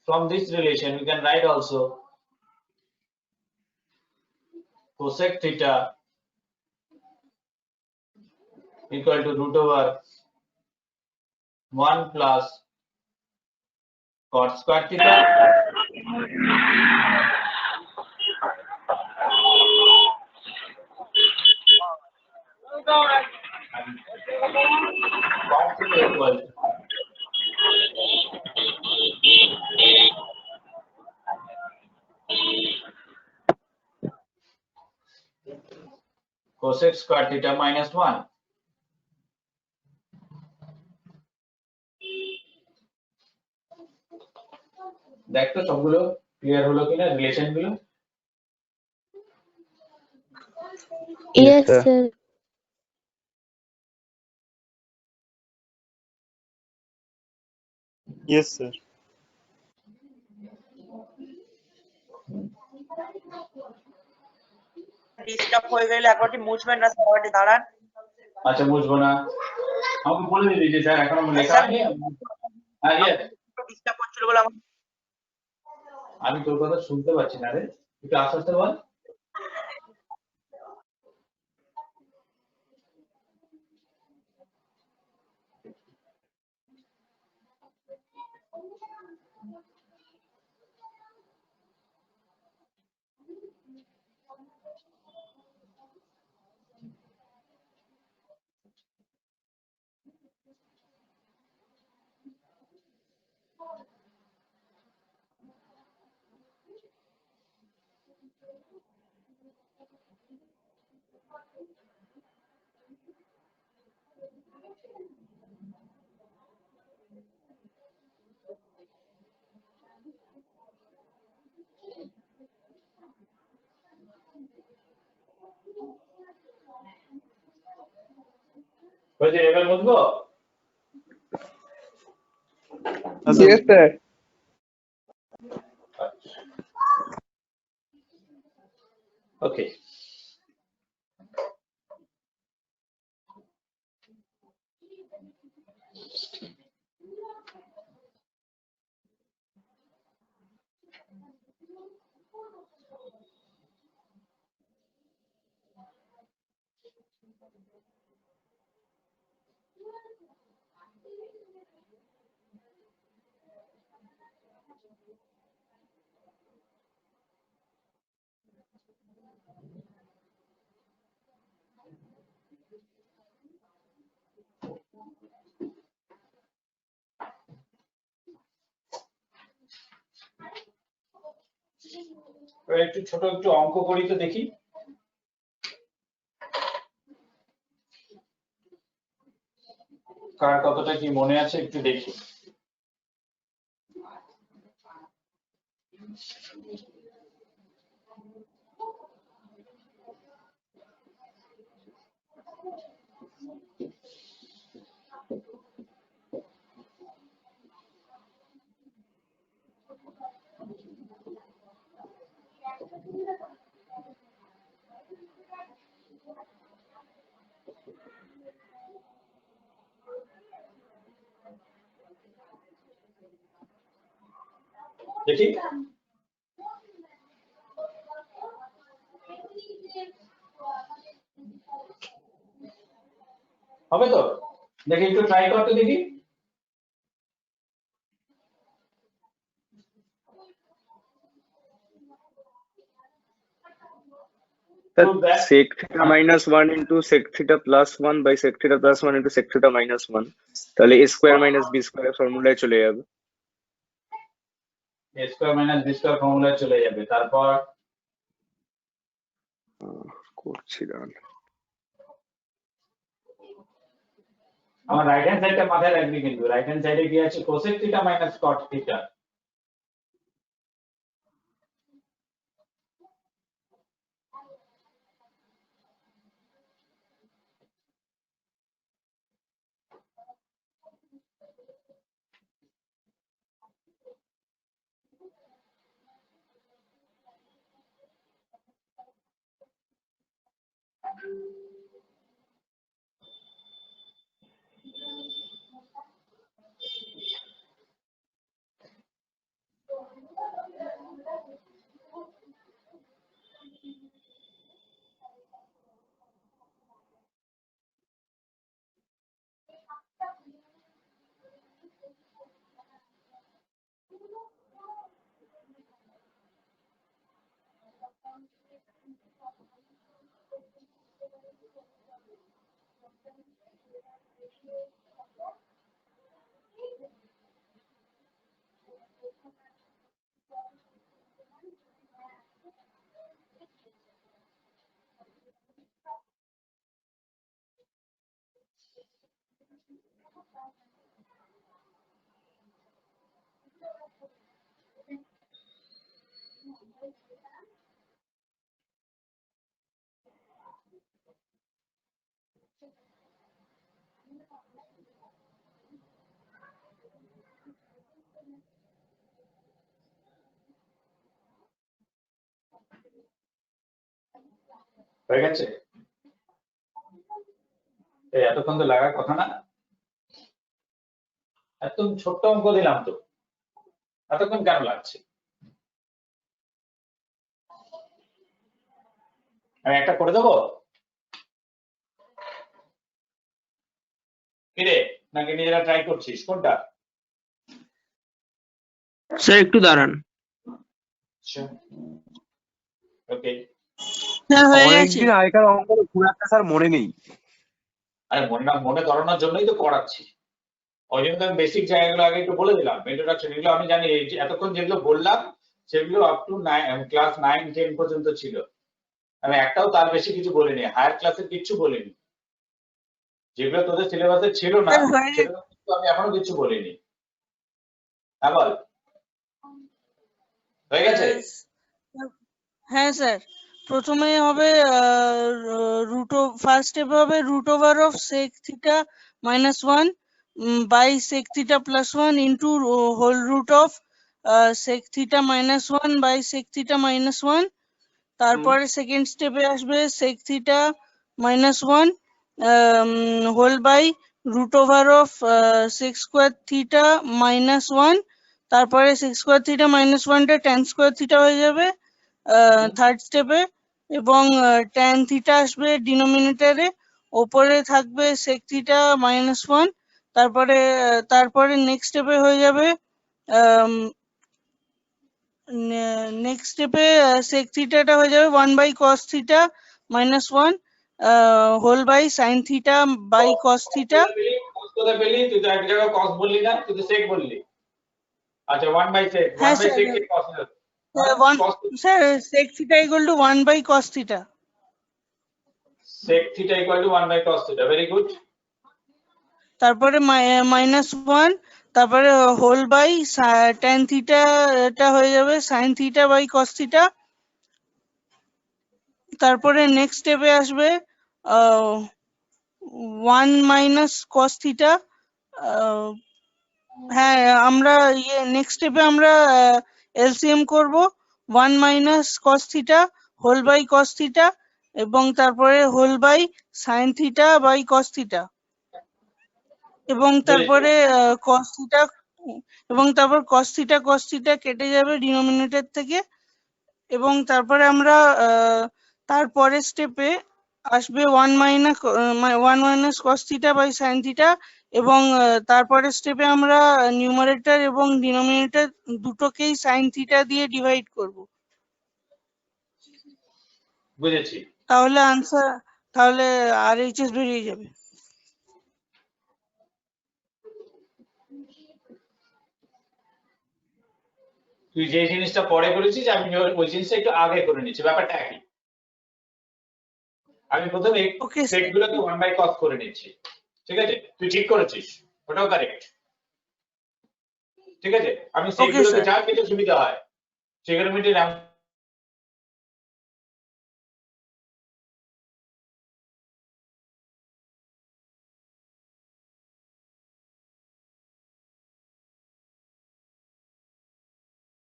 From this relation we can write also cosec theta equal to root over 1 plus cot square theta and cot theta equal to cosec square theta minus 1. দেখ তো সবগুলো clear হলো কিনা relation গুলো? Yes, sir. Yes, sir. Disturb হয়ে গেলে একবারটি মুছবেন না, সবাইটি দাঁড়ান। আচ্ছা মুছবো না, আমাকে বলে দিবি যে স্যার এখনো লেখা হয়নি। হ্যাঁ ইয়েস, ডিস্টার্ব হচ্ছিল বলে আমি তোর কথা শুনতে পাচ্ছি না রে, একটু আস্তে আস্তে বল। হয়েছে, এবার বুঝবো? Yes, sir. ওকে, একটু ছোট একটু অঙ্ক করি তো দেখি। কার কতটা কি মনে আছে একটু দেখি। দেখি হবে তো, দেখি একটু ট্রাই করতে দেখি। sec theta minus 1 into sec theta plus 1 by sec theta plus 1 into sec theta minus 1 তাহলে a square minus b square ফর্মুলায় চলে যাবে। a square minus b square ফর্মুলায় চলে যাবে। তারপর করছি দাঁড়ান, আমার রাইট হ্যান্ড সাইডটা মাথায় রাখবি, কিন্তু রাইট হ্যান্ড সাইডে কি আছে কোসেক থিটা মাইনাস কট থিটা। হয়ে গেছে? এতক্ষণ তো লাগার কথা না, একদম ছোট্ট অঙ্ক দিলাম তো, এতক্ষণ কেন লাগছে? আমি একটা করে দেবো কিরে, নাকি নিজেরা ট্রাই করছিস কোনটা? স্যার একটু দাঁড়ান। ওকে, অনেকদিন আগেকার অঙ্ক খুব একটা স্যার মনে নেই। আরে মনে করানোর জন্যই তো করাচ্ছি, ওই জন্য আমি বেসিক জায়গাগুলো আগে একটু বলে দিলাম। ইন্ট্রোডাকশন এগুলো আমি জানি, এই যে এতক্ষণ যেগুলো বললাম সেগুলো আপ টু ক্লাস 9-10 পর্যন্ত ছিল। আমি একটাও তার বেশি কিছু বলিনি, হায়ার ক্লাসের কিছু বলিনি। যেগুলো তোদের সিলেবাসে ছিল না সেগুলো কিন্তু আমি এখনো কিছু বলিনি। হ্যাঁ বল, হয়ে গেছে? হ্যাঁ স্যার, প্রথমে হবে ফার্স্ট স্টেপ হবে root over of sec theta minus 1 by sec theta plus 1 into whole root of sec theta minus 1 by sec theta minus 1। তারপরে সেকেন্ড স্টেপে আসবে sec theta minus 1 whole by root over of sec square theta minus 1। তারপরে sec square theta minus 1টা tan square theta হয়ে যাবে third স্টেপে, এবং tan theta আসবে ডিনোমিনেটরে, ওপরে থাকবে সেক থিটা মাইনাস 1। তারপরে নেক্সট স্টেপে হয়ে যাবে নেক্সট স্টেপে সেক থিটাটা হয়ে যাবে 1 by cos theta minus 1 whole by sine theta by cos theta. কোথায় পেলি তুই? তো এক জায়গায় কস বললি না, তুই তো সেক বললি। আচ্ছা 1 বাই সেক, 1 হ্যাঁ বাই সেক স্যার, কি কস? Sir sec theta equal to 1 by cos theta. Sec theta equal to 1 by cos theta. Very good. তারপরে -1, তারপরে হোল বাই tan থিটা, এটা হয়ে যাবে sin theta by cos theta. তারপরে নেক্সট স্টেপে আসবে 1 মাইনাস cos থিটা। হ্যাঁ, আমরা নেক্সট স্টেপে আমরা এলসিএম করব 1 minus cos theta whole by cos theta, এবং তারপরে whole by sin theta by cos theta, এবং তারপরে cos থিটা, এবং তারপর cos থিটা কেটে যাবে ডিনোমিনেটর থেকে। এবং তারপরে আমরা তারপরের স্টেপে আসবে 1 minus cos theta by sin theta, এবং তারপরের স্টেপে আমরা নিউমারেটর এবং ডিনোমিনেটর দুটোকেই sin থিটা দিয়ে ডিভাইড করব। বুঝেছি। তাহলে আনসার, তাহলে RHS বেরিয়ে যাবে। তুই যে জিনিসটা পরে করেছিস আমি ওই জিনিসটা একটু আগে করে নিচ্ছি, ব্যাপারটা একই। আমি প্রথমে সেট গুলোকে 1 বাই cos করে নিচ্ছি, ঠিক আছে? তুই ঠিক করেছিস, ওটাও কারেক্ট, ঠিক আছে? আমি সেট গুলোকে যা পেতে সুবিধা হয় ট্রিগোনোমেট্রির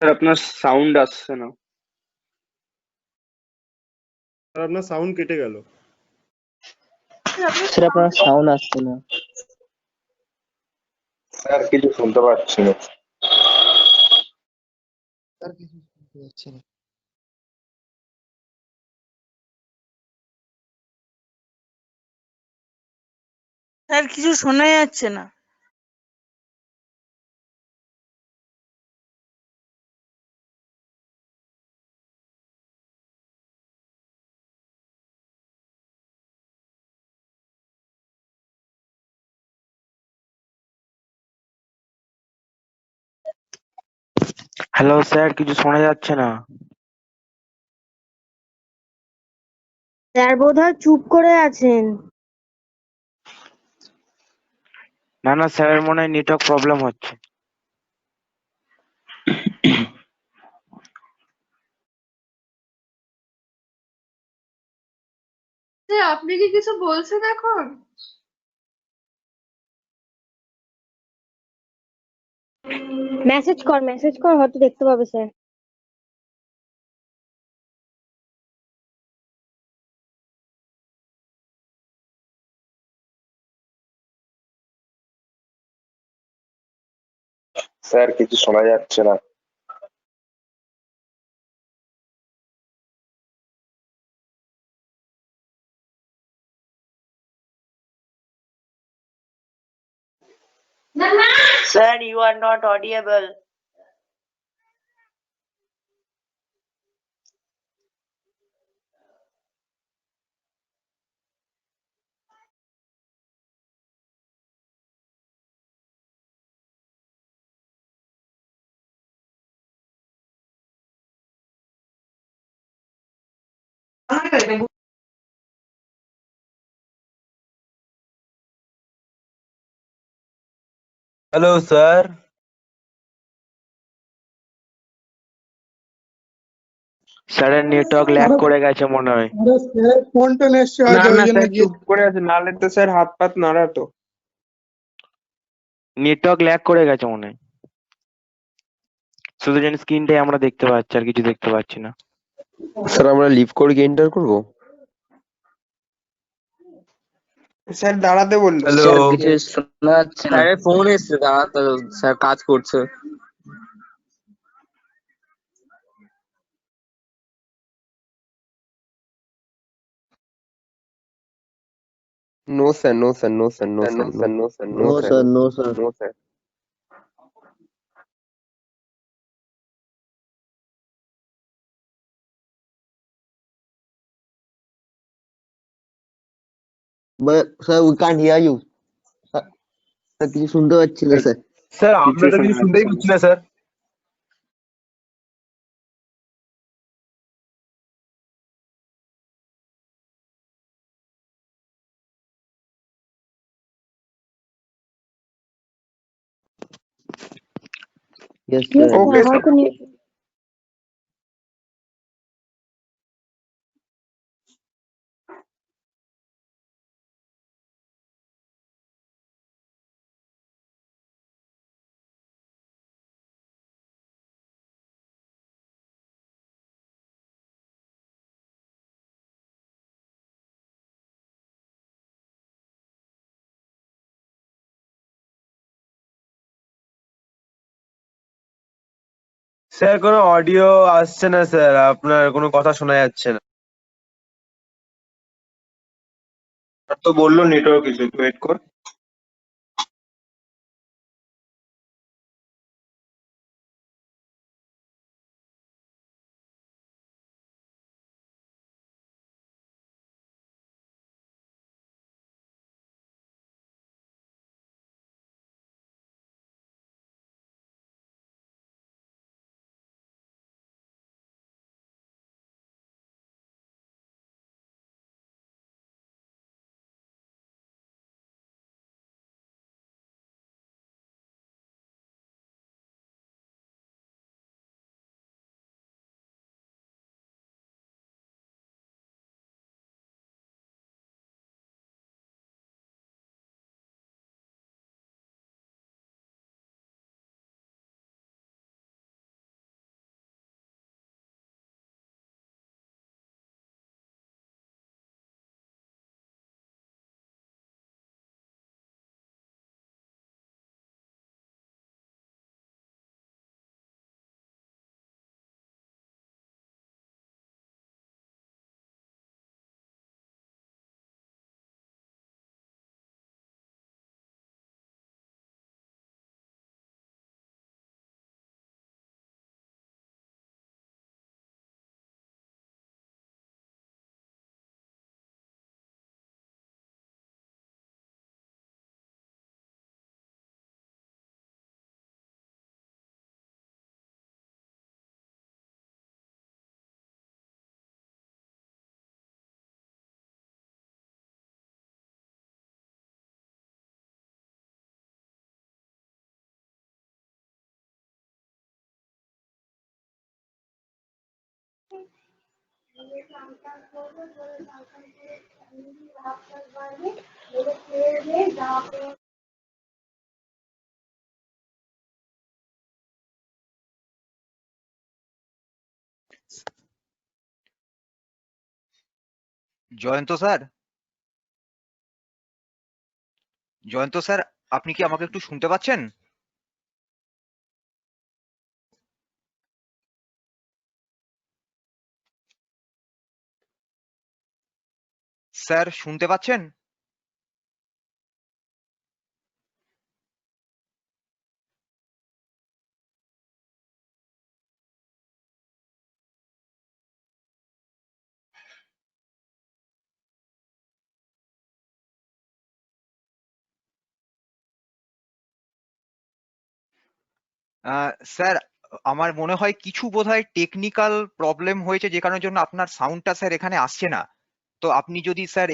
স্যার আপনার সাউন্ড আসছে না। স্যার আপনার সাউন্ড কেটে গেল। স্যার আপনার সাউন্ড আসছে না। স্যার কিছু শুনতে পাচ্ছি না। স্যার কিছু শুনতে পাচ্ছি না। স্যার কিছু শোনা যাচ্ছে না। হ্যালো স্যার, কিছু শোনা যাচ্ছে না। স্যার বোধহয় চুপ করে আছেন। না না স্যারের মনে হয় নেটওয়ার্ক প্রবলেম হচ্ছে। স্যার আপনি কি কিছু বলছেন এখন? মেসেজ কর, হয়তো দেখতে পাবে স্যার। স্যার কিছু শোনা যাচ্ছে না। Sir, you are not audible. Hello sir. স্যারের নেটওয়ার্ক ল্যাগ করে গেছে মনে হয়। ফোন টোন এসছে না হয়তো, না ওই জন্য স্যার চুপ করে আছে, নাহলে তো স্যার হাত পাত নাড়াতো। নেটওয়ার্ক ল্যাগ করে গেছে মনে হয়। শুধু যেন স্ক্রিনটাই আমরা দেখতে পাচ্ছি, আর কিছু দেখতে পাচ্ছি না। স্যার আমরা লিভ করে কি এন্টার করবো? স্যার দাঁড়াতে বললো। হ্যালো কিছু শোনা যাচ্ছে না। স্যারের ফোন এসছে, দাঁড়াতে স্যার কাজ করছে। No sir, no sir, no sir, no sir, no sir, no sir, no sir. No sir. Sir, we can't hear you. Sir কিছু শুনতে পাচ্ছি না স্যার। স্যার আমরা তো কিছু শুনতেই পাচ্ছি না sir. Yes, Yes, sir. Okay, sir. sir. Sir কোনো অডিও আসছে না স্যার, আপনার কোনো কথা শোনা যাচ্ছে না। স্যার তো বললো নেটওয়ার্ক ইস্যু, একটু ওয়েট কর। জয়ন্ত স্যার, জয়ন্ত স্যার, আপনি কি আমাকে একটু শুনতে পাচ্ছেন? স্যার শুনতে পাচ্ছেন? স্যার, আমার মনে হয় কিছু বোধহয় টেকনিক্যাল প্রবলেম হয়েছে, যে কারণের জন্য আপনার সাউন্ডটা স্যার এখানে আসছে না। তো আপনি যদি স্যার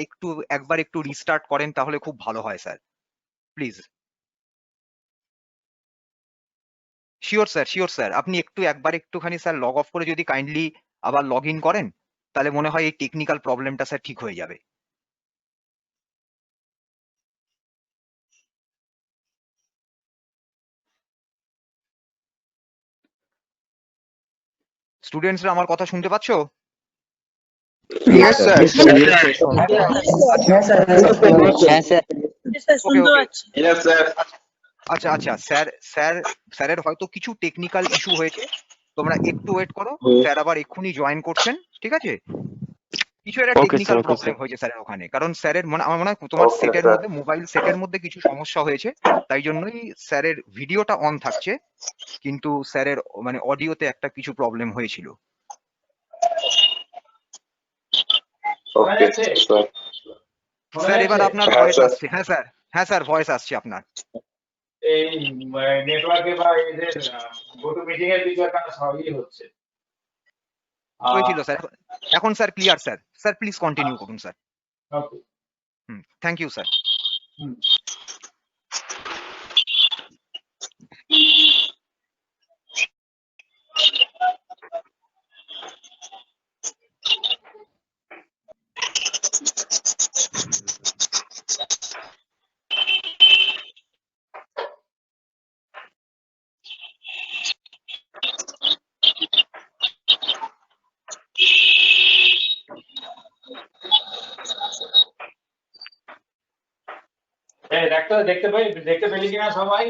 একবার একটু রিস্টার্ট করেন তাহলে খুব ভালো হয় sir, please. Sure sir, sure sir, আপনি একবার একটুখানি স্যার লগ অফ করে যদি কাইন্ডলি আবার লগ ইন করেন, তাহলে মনে হয় এই টেকনিক্যাল প্রবলেমটা স্যার ঠিক হয়ে যাবে। স্টুডেন্টসরা আমার কথা শুনতে পাচ্ছো? Yes, sir. ওকে ওকে, Yes, sir. আচ্ছা আচ্ছা স্যার, স্যারের হয়তো কিছু টেকনিক্যাল ইস্যু হয়েছে, তোমরা একটু ওয়েট করো, স্যার আবার এক্ষুনি জয়েন করছেন, ঠিক আছে? কিছু একটা টেকনিক্যাল প্রবলেম হয়েছে স্যারের ওখানে, কারণ স্যারের আমার মনে হয় তোমার সেটের মধ্যে, মোবাইল সেটের মধ্যে কিছু সমস্যা হয়েছে, তাই জন্যই স্যারের ভিডিওটা অন থাকছে, কিন্তু স্যারের মানে অডিওতে একটা কিছু প্রবলেম হয়েছিল। Okay, sir. স্যার এবার আপনার ভয়েস আসছে। হ্যাঁ স্যার, হ্যাঁ স্যার, ভয়েস আসছে আপনার। এই নেটওয়ার্কে বা এদের গোটু মিটিং এর কিছু একটা সবই হচ্ছে। হয়েছিল স্যার, এখন sir clear sir. Sir please continue করুন sir. Okay, thank you sir. দেখতে পেলি কিনা সবাই?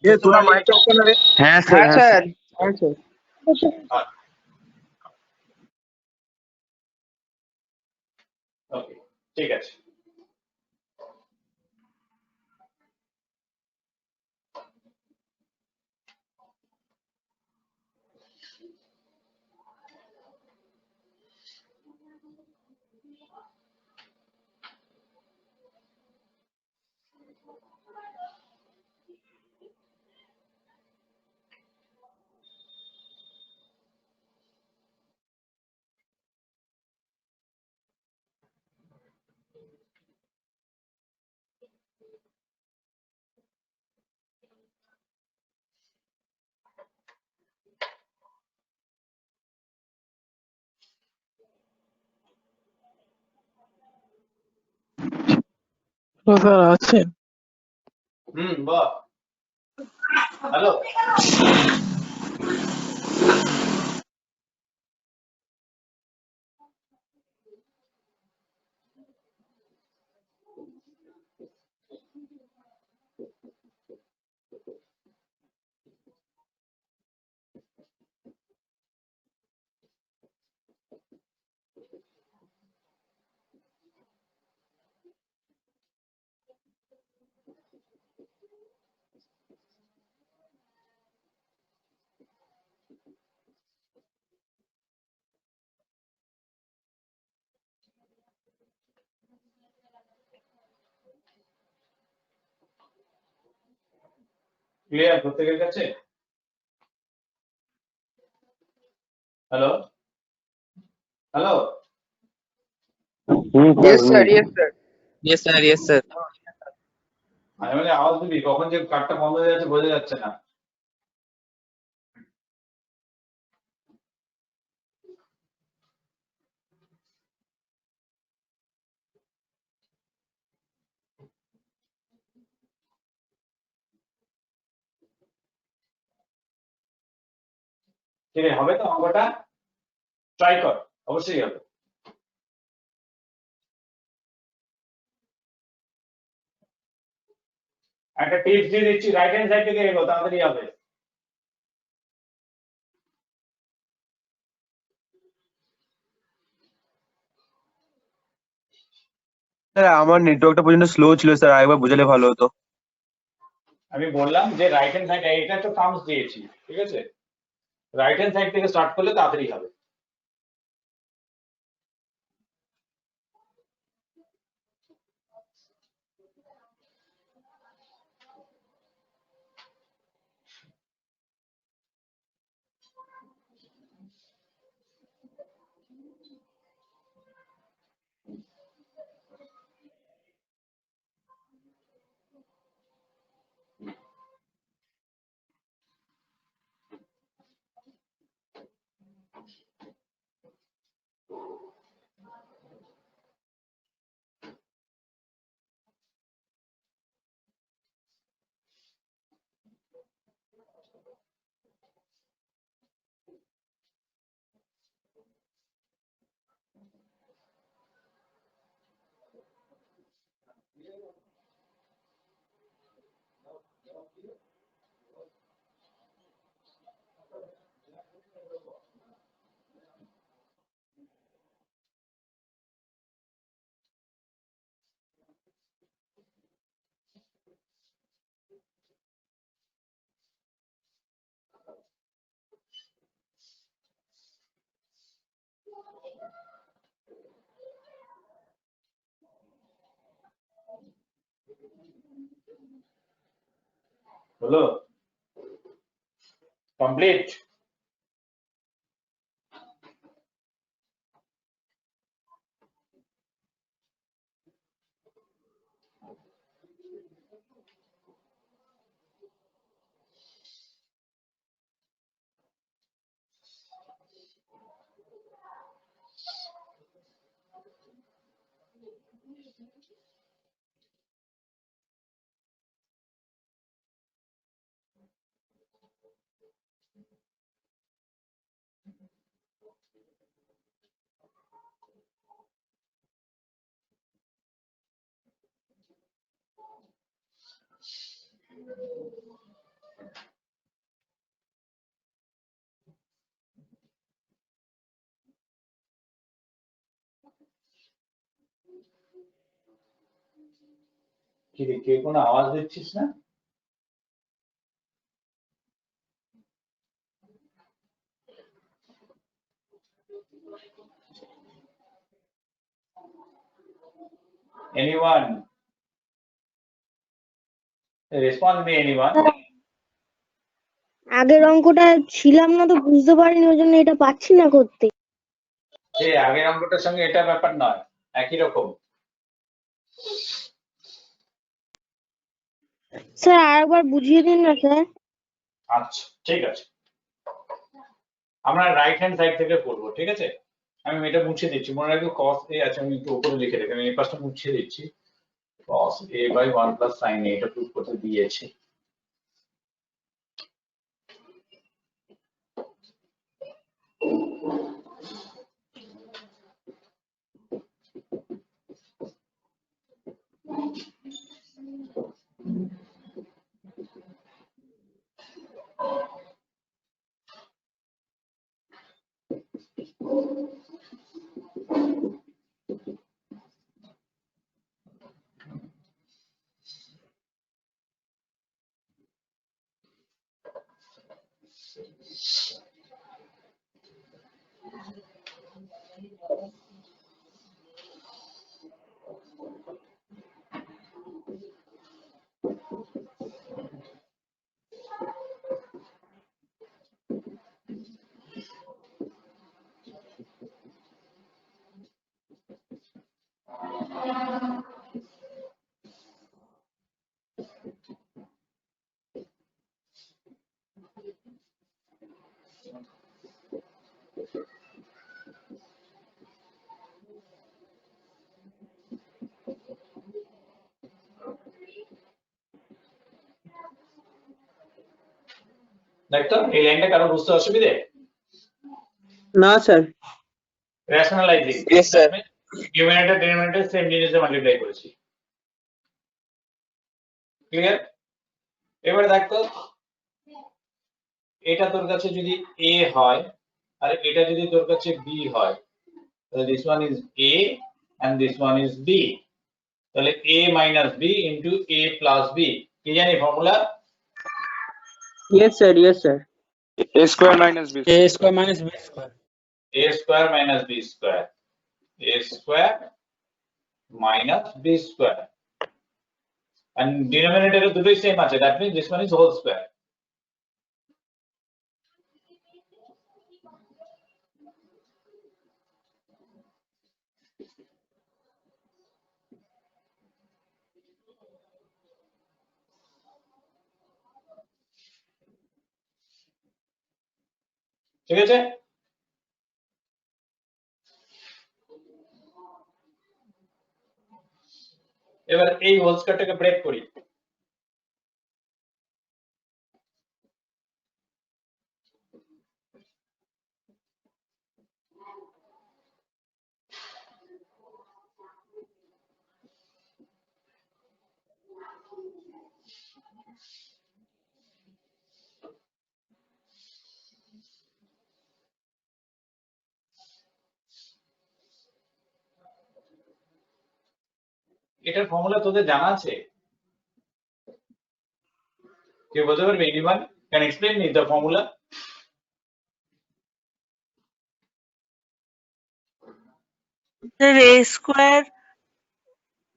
এ তোরা মাইকটা অফ করে রে। হ্যাঁ হ্যাঁ স্যার স্যার হ্যাঁ স্যার ওকে, ঠিক আছে। স্যার আছেন? বল। হ্যালো। ক্লিয়ার প্রত্যেকের কাছে? Hello hello. Yes sir yes sir yes sir yes sir আমি বলি আওয়াজ দিবি, কখন যে কার্ডটা বন্ধ হয়ে যাচ্ছে বোঝা যাচ্ছে না। ঠিক আছে, হবে তো অঙ্কটা? ট্রাই কর, অবশ্যই হবে। একটা টিপস দিয়ে দিচ্ছি, রাইট হ্যান্ড সাইড থেকে এগো, তাড়াতাড়ি হবে। স্যার আমার নেটওয়ার্কটা পর্যন্ত স্লো ছিল স্যার, আরেকবার বোঝালে ভালো হতো। আমি বললাম যে রাইট হ্যান্ড সাইড, এটা একটা টার্মস দিয়েছি, ঠিক আছে? রাইট হ্যান্ড সাইড থেকে স্টার্ট করলে তাড়াতাড়ি হবে। হলো? কমপ্লিট? কি রে, কে কোনো আওয়াজ দিচ্ছিস না? Anyone? Respond me, anyone? আগের অঙ্কটা ছিলাম না তো বুঝতে পারিনি ওই জন্য এটা পাচ্ছি না করতে। এই আগের অঙ্কটার সঙ্গে এটা ব্যাপার নয়, একই রকম। স্যার আরেকবার বুঝিয়ে দিন না স্যার। আচ্ছা ঠিক আছে, আমরা রাইট হ্যান্ড সাইড থেকে করবো, ঠিক আছে? আমি এটা মুছে দিচ্ছি, মনে রাখবো cos a আছে, আমি একটু উপরে লিখে রেখে আমি এই পাশটা মুছে দিচ্ছি। cos a by 1 plus sin a, এটা প্রুফ করতে দিয়েছি। দেখতো এই লাইনটা কারো বুঝতে অসুবিধে? না sir. রেশনালাইজিং, Yes, sir. Numerator denominator same জিনিসে মাল্টিপ্লাই করেছি। ক্লিয়ার? এবারে দেখতো এটা তোর কাছে যদি a হয় আর এটা যদি তোর কাছে b হয়, তাহলে this one is a and this one is b, তাহলে a minus b into a plus b, কি জানি formula? Yes sir, yes sir. a square minus b A square minus b square. a square minus b square, a square minus b square, and denominator দুটোই same আছে, that means this one is whole square. ঠিক আছে? এবার এই whole স্কয়ারটাকে break করি। এটার formula তোদের জানা আছে? কেউ বলতে পারবে? Anyone can explain me the formula? Sir, a square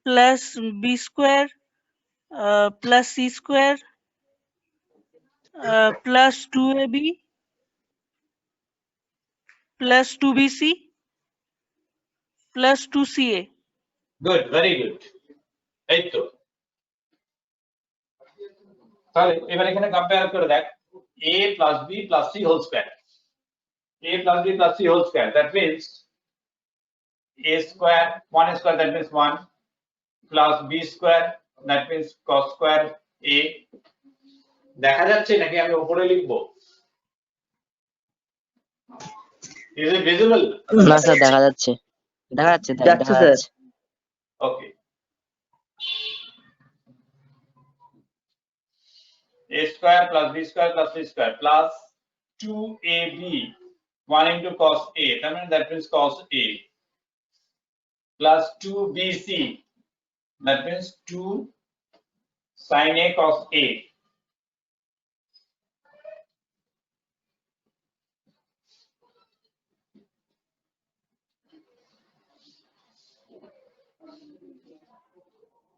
plus b square plus c square plus 2ab plus 2bc plus 2ca. Good, very good. এই তো, তাহলে এবার এখানে কম্পেয়ার করে দেখ, a plus b plus c whole square, a plus b plus c whole square, that means a square, 1 square, that means 1, plus b square, that means cos square a। দেখা যাচ্ছে নাকি আমি উপরে লিখবো? Is it visible? না sir, দেখা যাচ্ছে, দেখা যাচ্ছে, যাচ্ছে দেখা স্যার। যাচ্ছে। Okay. A square plus b square plus c square plus 2ab, 1 into cos a, that means cos a, plus 2bc, that means 2 sin a cos a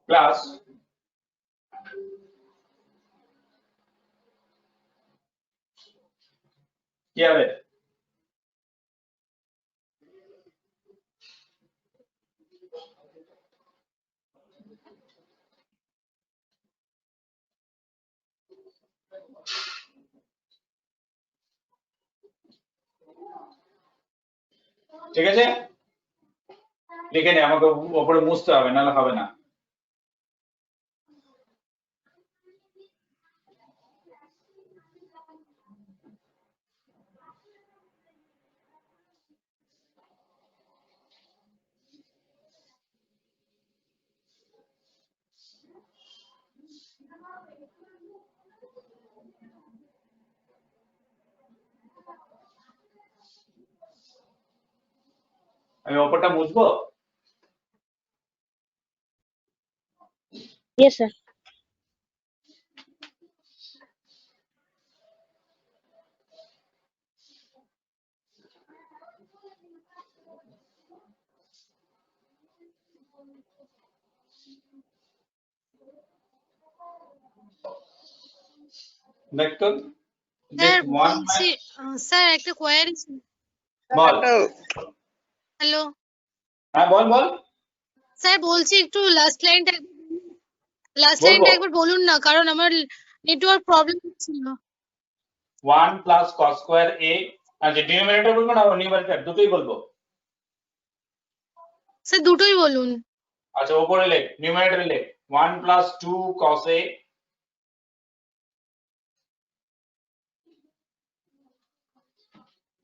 plus কি হবে ঠিক আছে লিখে নে আমাকে উপরে মুছতে হবে নাহলে হবে না আমি ওপরটা মুছবো Yes, sir. দেখতো স্যার just one বলছি স্যার একটা কোয়ারি বল হ্যালো হ্যাঁ বল বল স্যার বলছি একটু লাস্ট লাইনটা বলবো একবার বলুন না কারণ আমার নেটওয়ার্ক প্রবলেম হচ্ছিল 1 plus cos square a আচ্ছা ডিনোমিনেটর বলবো না নিউমারেটর দুটোই বলবো স্যার দুটোই বলুন আচ্ছা উপরে লেখ নিউমারেটরে লেখ 1 plus 2 cos a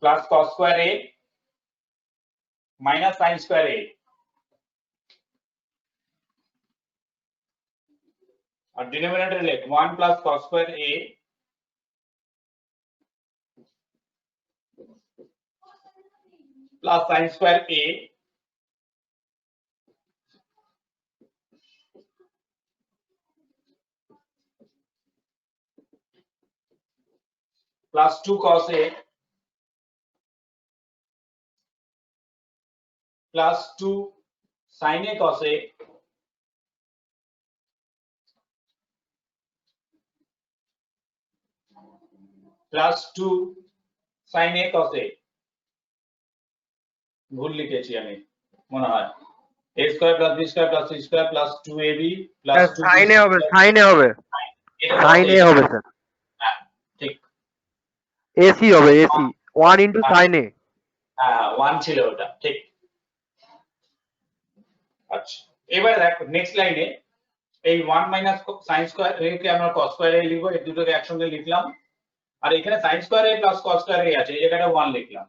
plus cos square a minus sin square a और डिनोमिनेटर लेख 1 plus cos square a plus sin square a plus 2 cos a plus 2 sin a cos a plus 2 sin a cos a ভুল লিখেছি আমি মনে হয় a square plus b square plus c square plus 2ab plus 2 sin a হবে sin a হবে sin a হবে sir ঠিক ac হবে ac 1 into sin a হ্যাঁ 1 ছিল ওটা ঠিক আচ্ছা এবার দেখো নেক্সট লাইনে এই 1 মাইনাস sin স্কয়ার একে আমরা cos স্কয়ার এ লিখব এই দুটোকে একসঙ্গে লিখলাম আর এখানে sin square a plus cos square a আছে এই জায়গাটা 1 লিখলাম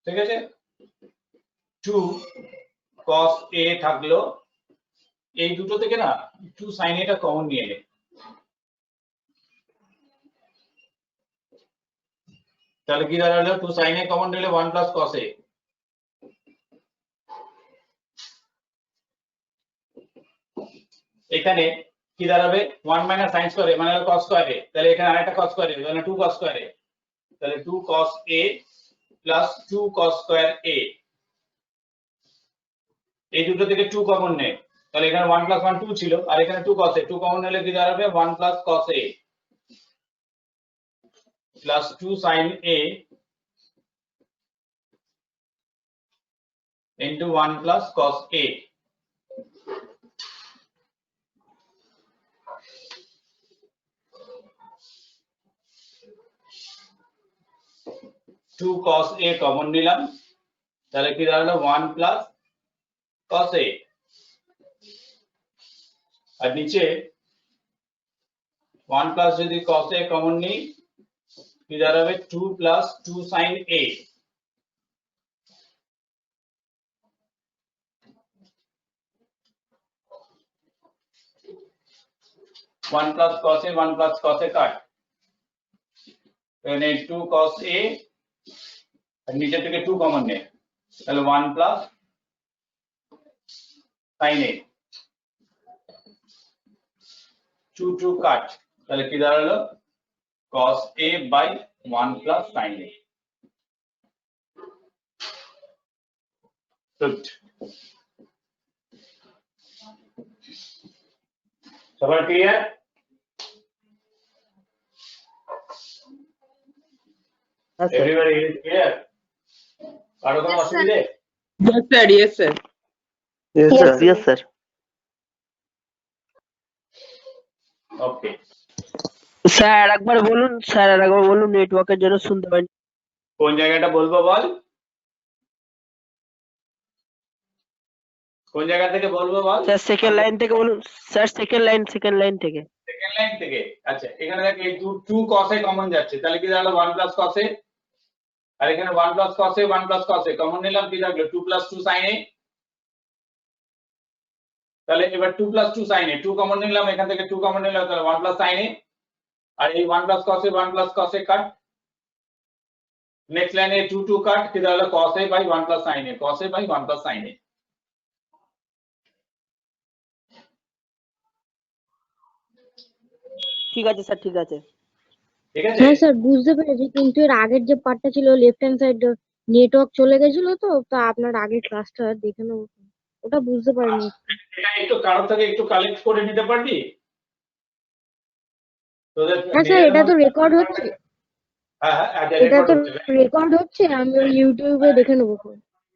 ঠিক আছে 2 cos a থাকলো এই দুটো থেকে না 2 sin a টা কমন নিয়ে নে তাহলে কি দাঁড়ালো 2 sin a কমন নিলে 1 plus cos a এখানে কি দাঁড়াবে 1 minus sin square a মানে cos square a তাহলে এখানে আরেকটা cos square a তাহলে 2 cos square a তাহলে 2 cos a plus 2 cos square a এই দুটো থেকে 2 কমন নে তাহলে এখানে 1 plus 1 2 ছিল আর এখানে 2 cos a 2 কমন নিলে কি দাঁড়াবে 1 plus cos a plus 2 sin a into 1 plus cos a 2 cos a common নিলাম তাহলে কি দাঁড়ালো 1 plus cos a আর নিচে 1 plus যদি cos a কমন নিই কি দাঁড়াবে 2 plus 2 sin a one plus cos a 1 plus cos a কাট এখানে 2 cos a আর নিচে থেকে 2 কমন নে তাহলে 1 plus sin a 2 কাট, তাহলে কি দাঁড়ালো cos a by 1 plus sin a। সবার ক্লিয়ার? Everybody is clear? কারো কোনো অসুবিধা? Yes, sir. Yes, sir. Yes, sir. ওকে, স্যার আরেকবার বলুন নেটওয়ার্কের জন্য শুনতে পাইনি। কোন জায়গাটা বলবো বল? কোন জায়গা থেকে বলবো বল? স্যার সেকেন্ড লাইন থেকে বলুন স্যার, সেকেন্ড লাইন থেকে। সেকেন্ড লাইন থেকে। আচ্ছা, এখানে দেখ এই 2 cos a কমন যাচ্ছে, তাহলে কি দাঁড়ালো 1 plus cos a, আর এখানে 1 plus cos a 1 plus cos a common নিলাম, কি থাকলো 2 plus 2 sin a। তাহলে এবার 2 plus 2 sin a, 2 কমন নিলাম, এখান থেকে 2 কমন নিলাম, তাহলে 1 plus sin a, আর এই 1 plus cos a 1 plus cos a cut. Next লাইনে 2 কাট, কি দাঁড়ালো cos a by 1 plus sin a, cos a by 1 plus sin a। ঠিক আছে স্যার, ঠিক আছে। ঠিক আছে, হ্যাঁ স্যার বুঝতে পেরেছি, কিন্তু এর আগের যে পার্টটা ছিল লেফট হ্যান্ড সাইড নেটওয়ার্ক চলে গেছিল, তো তা আপনার আগের ক্লাসটা দেখে নেবো, ওটা বুঝতে পারিনি। এটা একটু কারোর থেকে একটু কালেক্ট করে নিতে পারবি তোদের? হ্যাঁ স্যার, এটা তো রেকর্ড হচ্ছে, হ্যাঁ হ্যাঁ, এটা রেকর্ড তো হচ্ছে। রেকর্ড হচ্ছে, আমি ওই ইউটিউবে দেখে নেবো।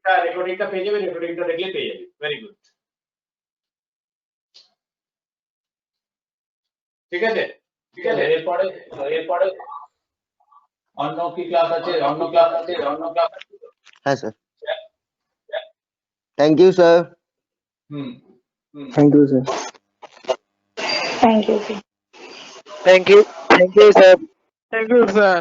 হ্যাঁ, রেকর্ডিংটা পেয়ে যাবে, রেকর্ডিংটা দেখলে পেয়ে যাবে। ভেরি গুড, ঠিক আছে। ঠিক আছে, এরপরে অন্য কি ক্লাস আছে? অন্য ক্লাস আছে? হ্যাঁ sir. Thank you sir. Hmm, thank you sir. Thank you. Thank you sir. Thank you, sir.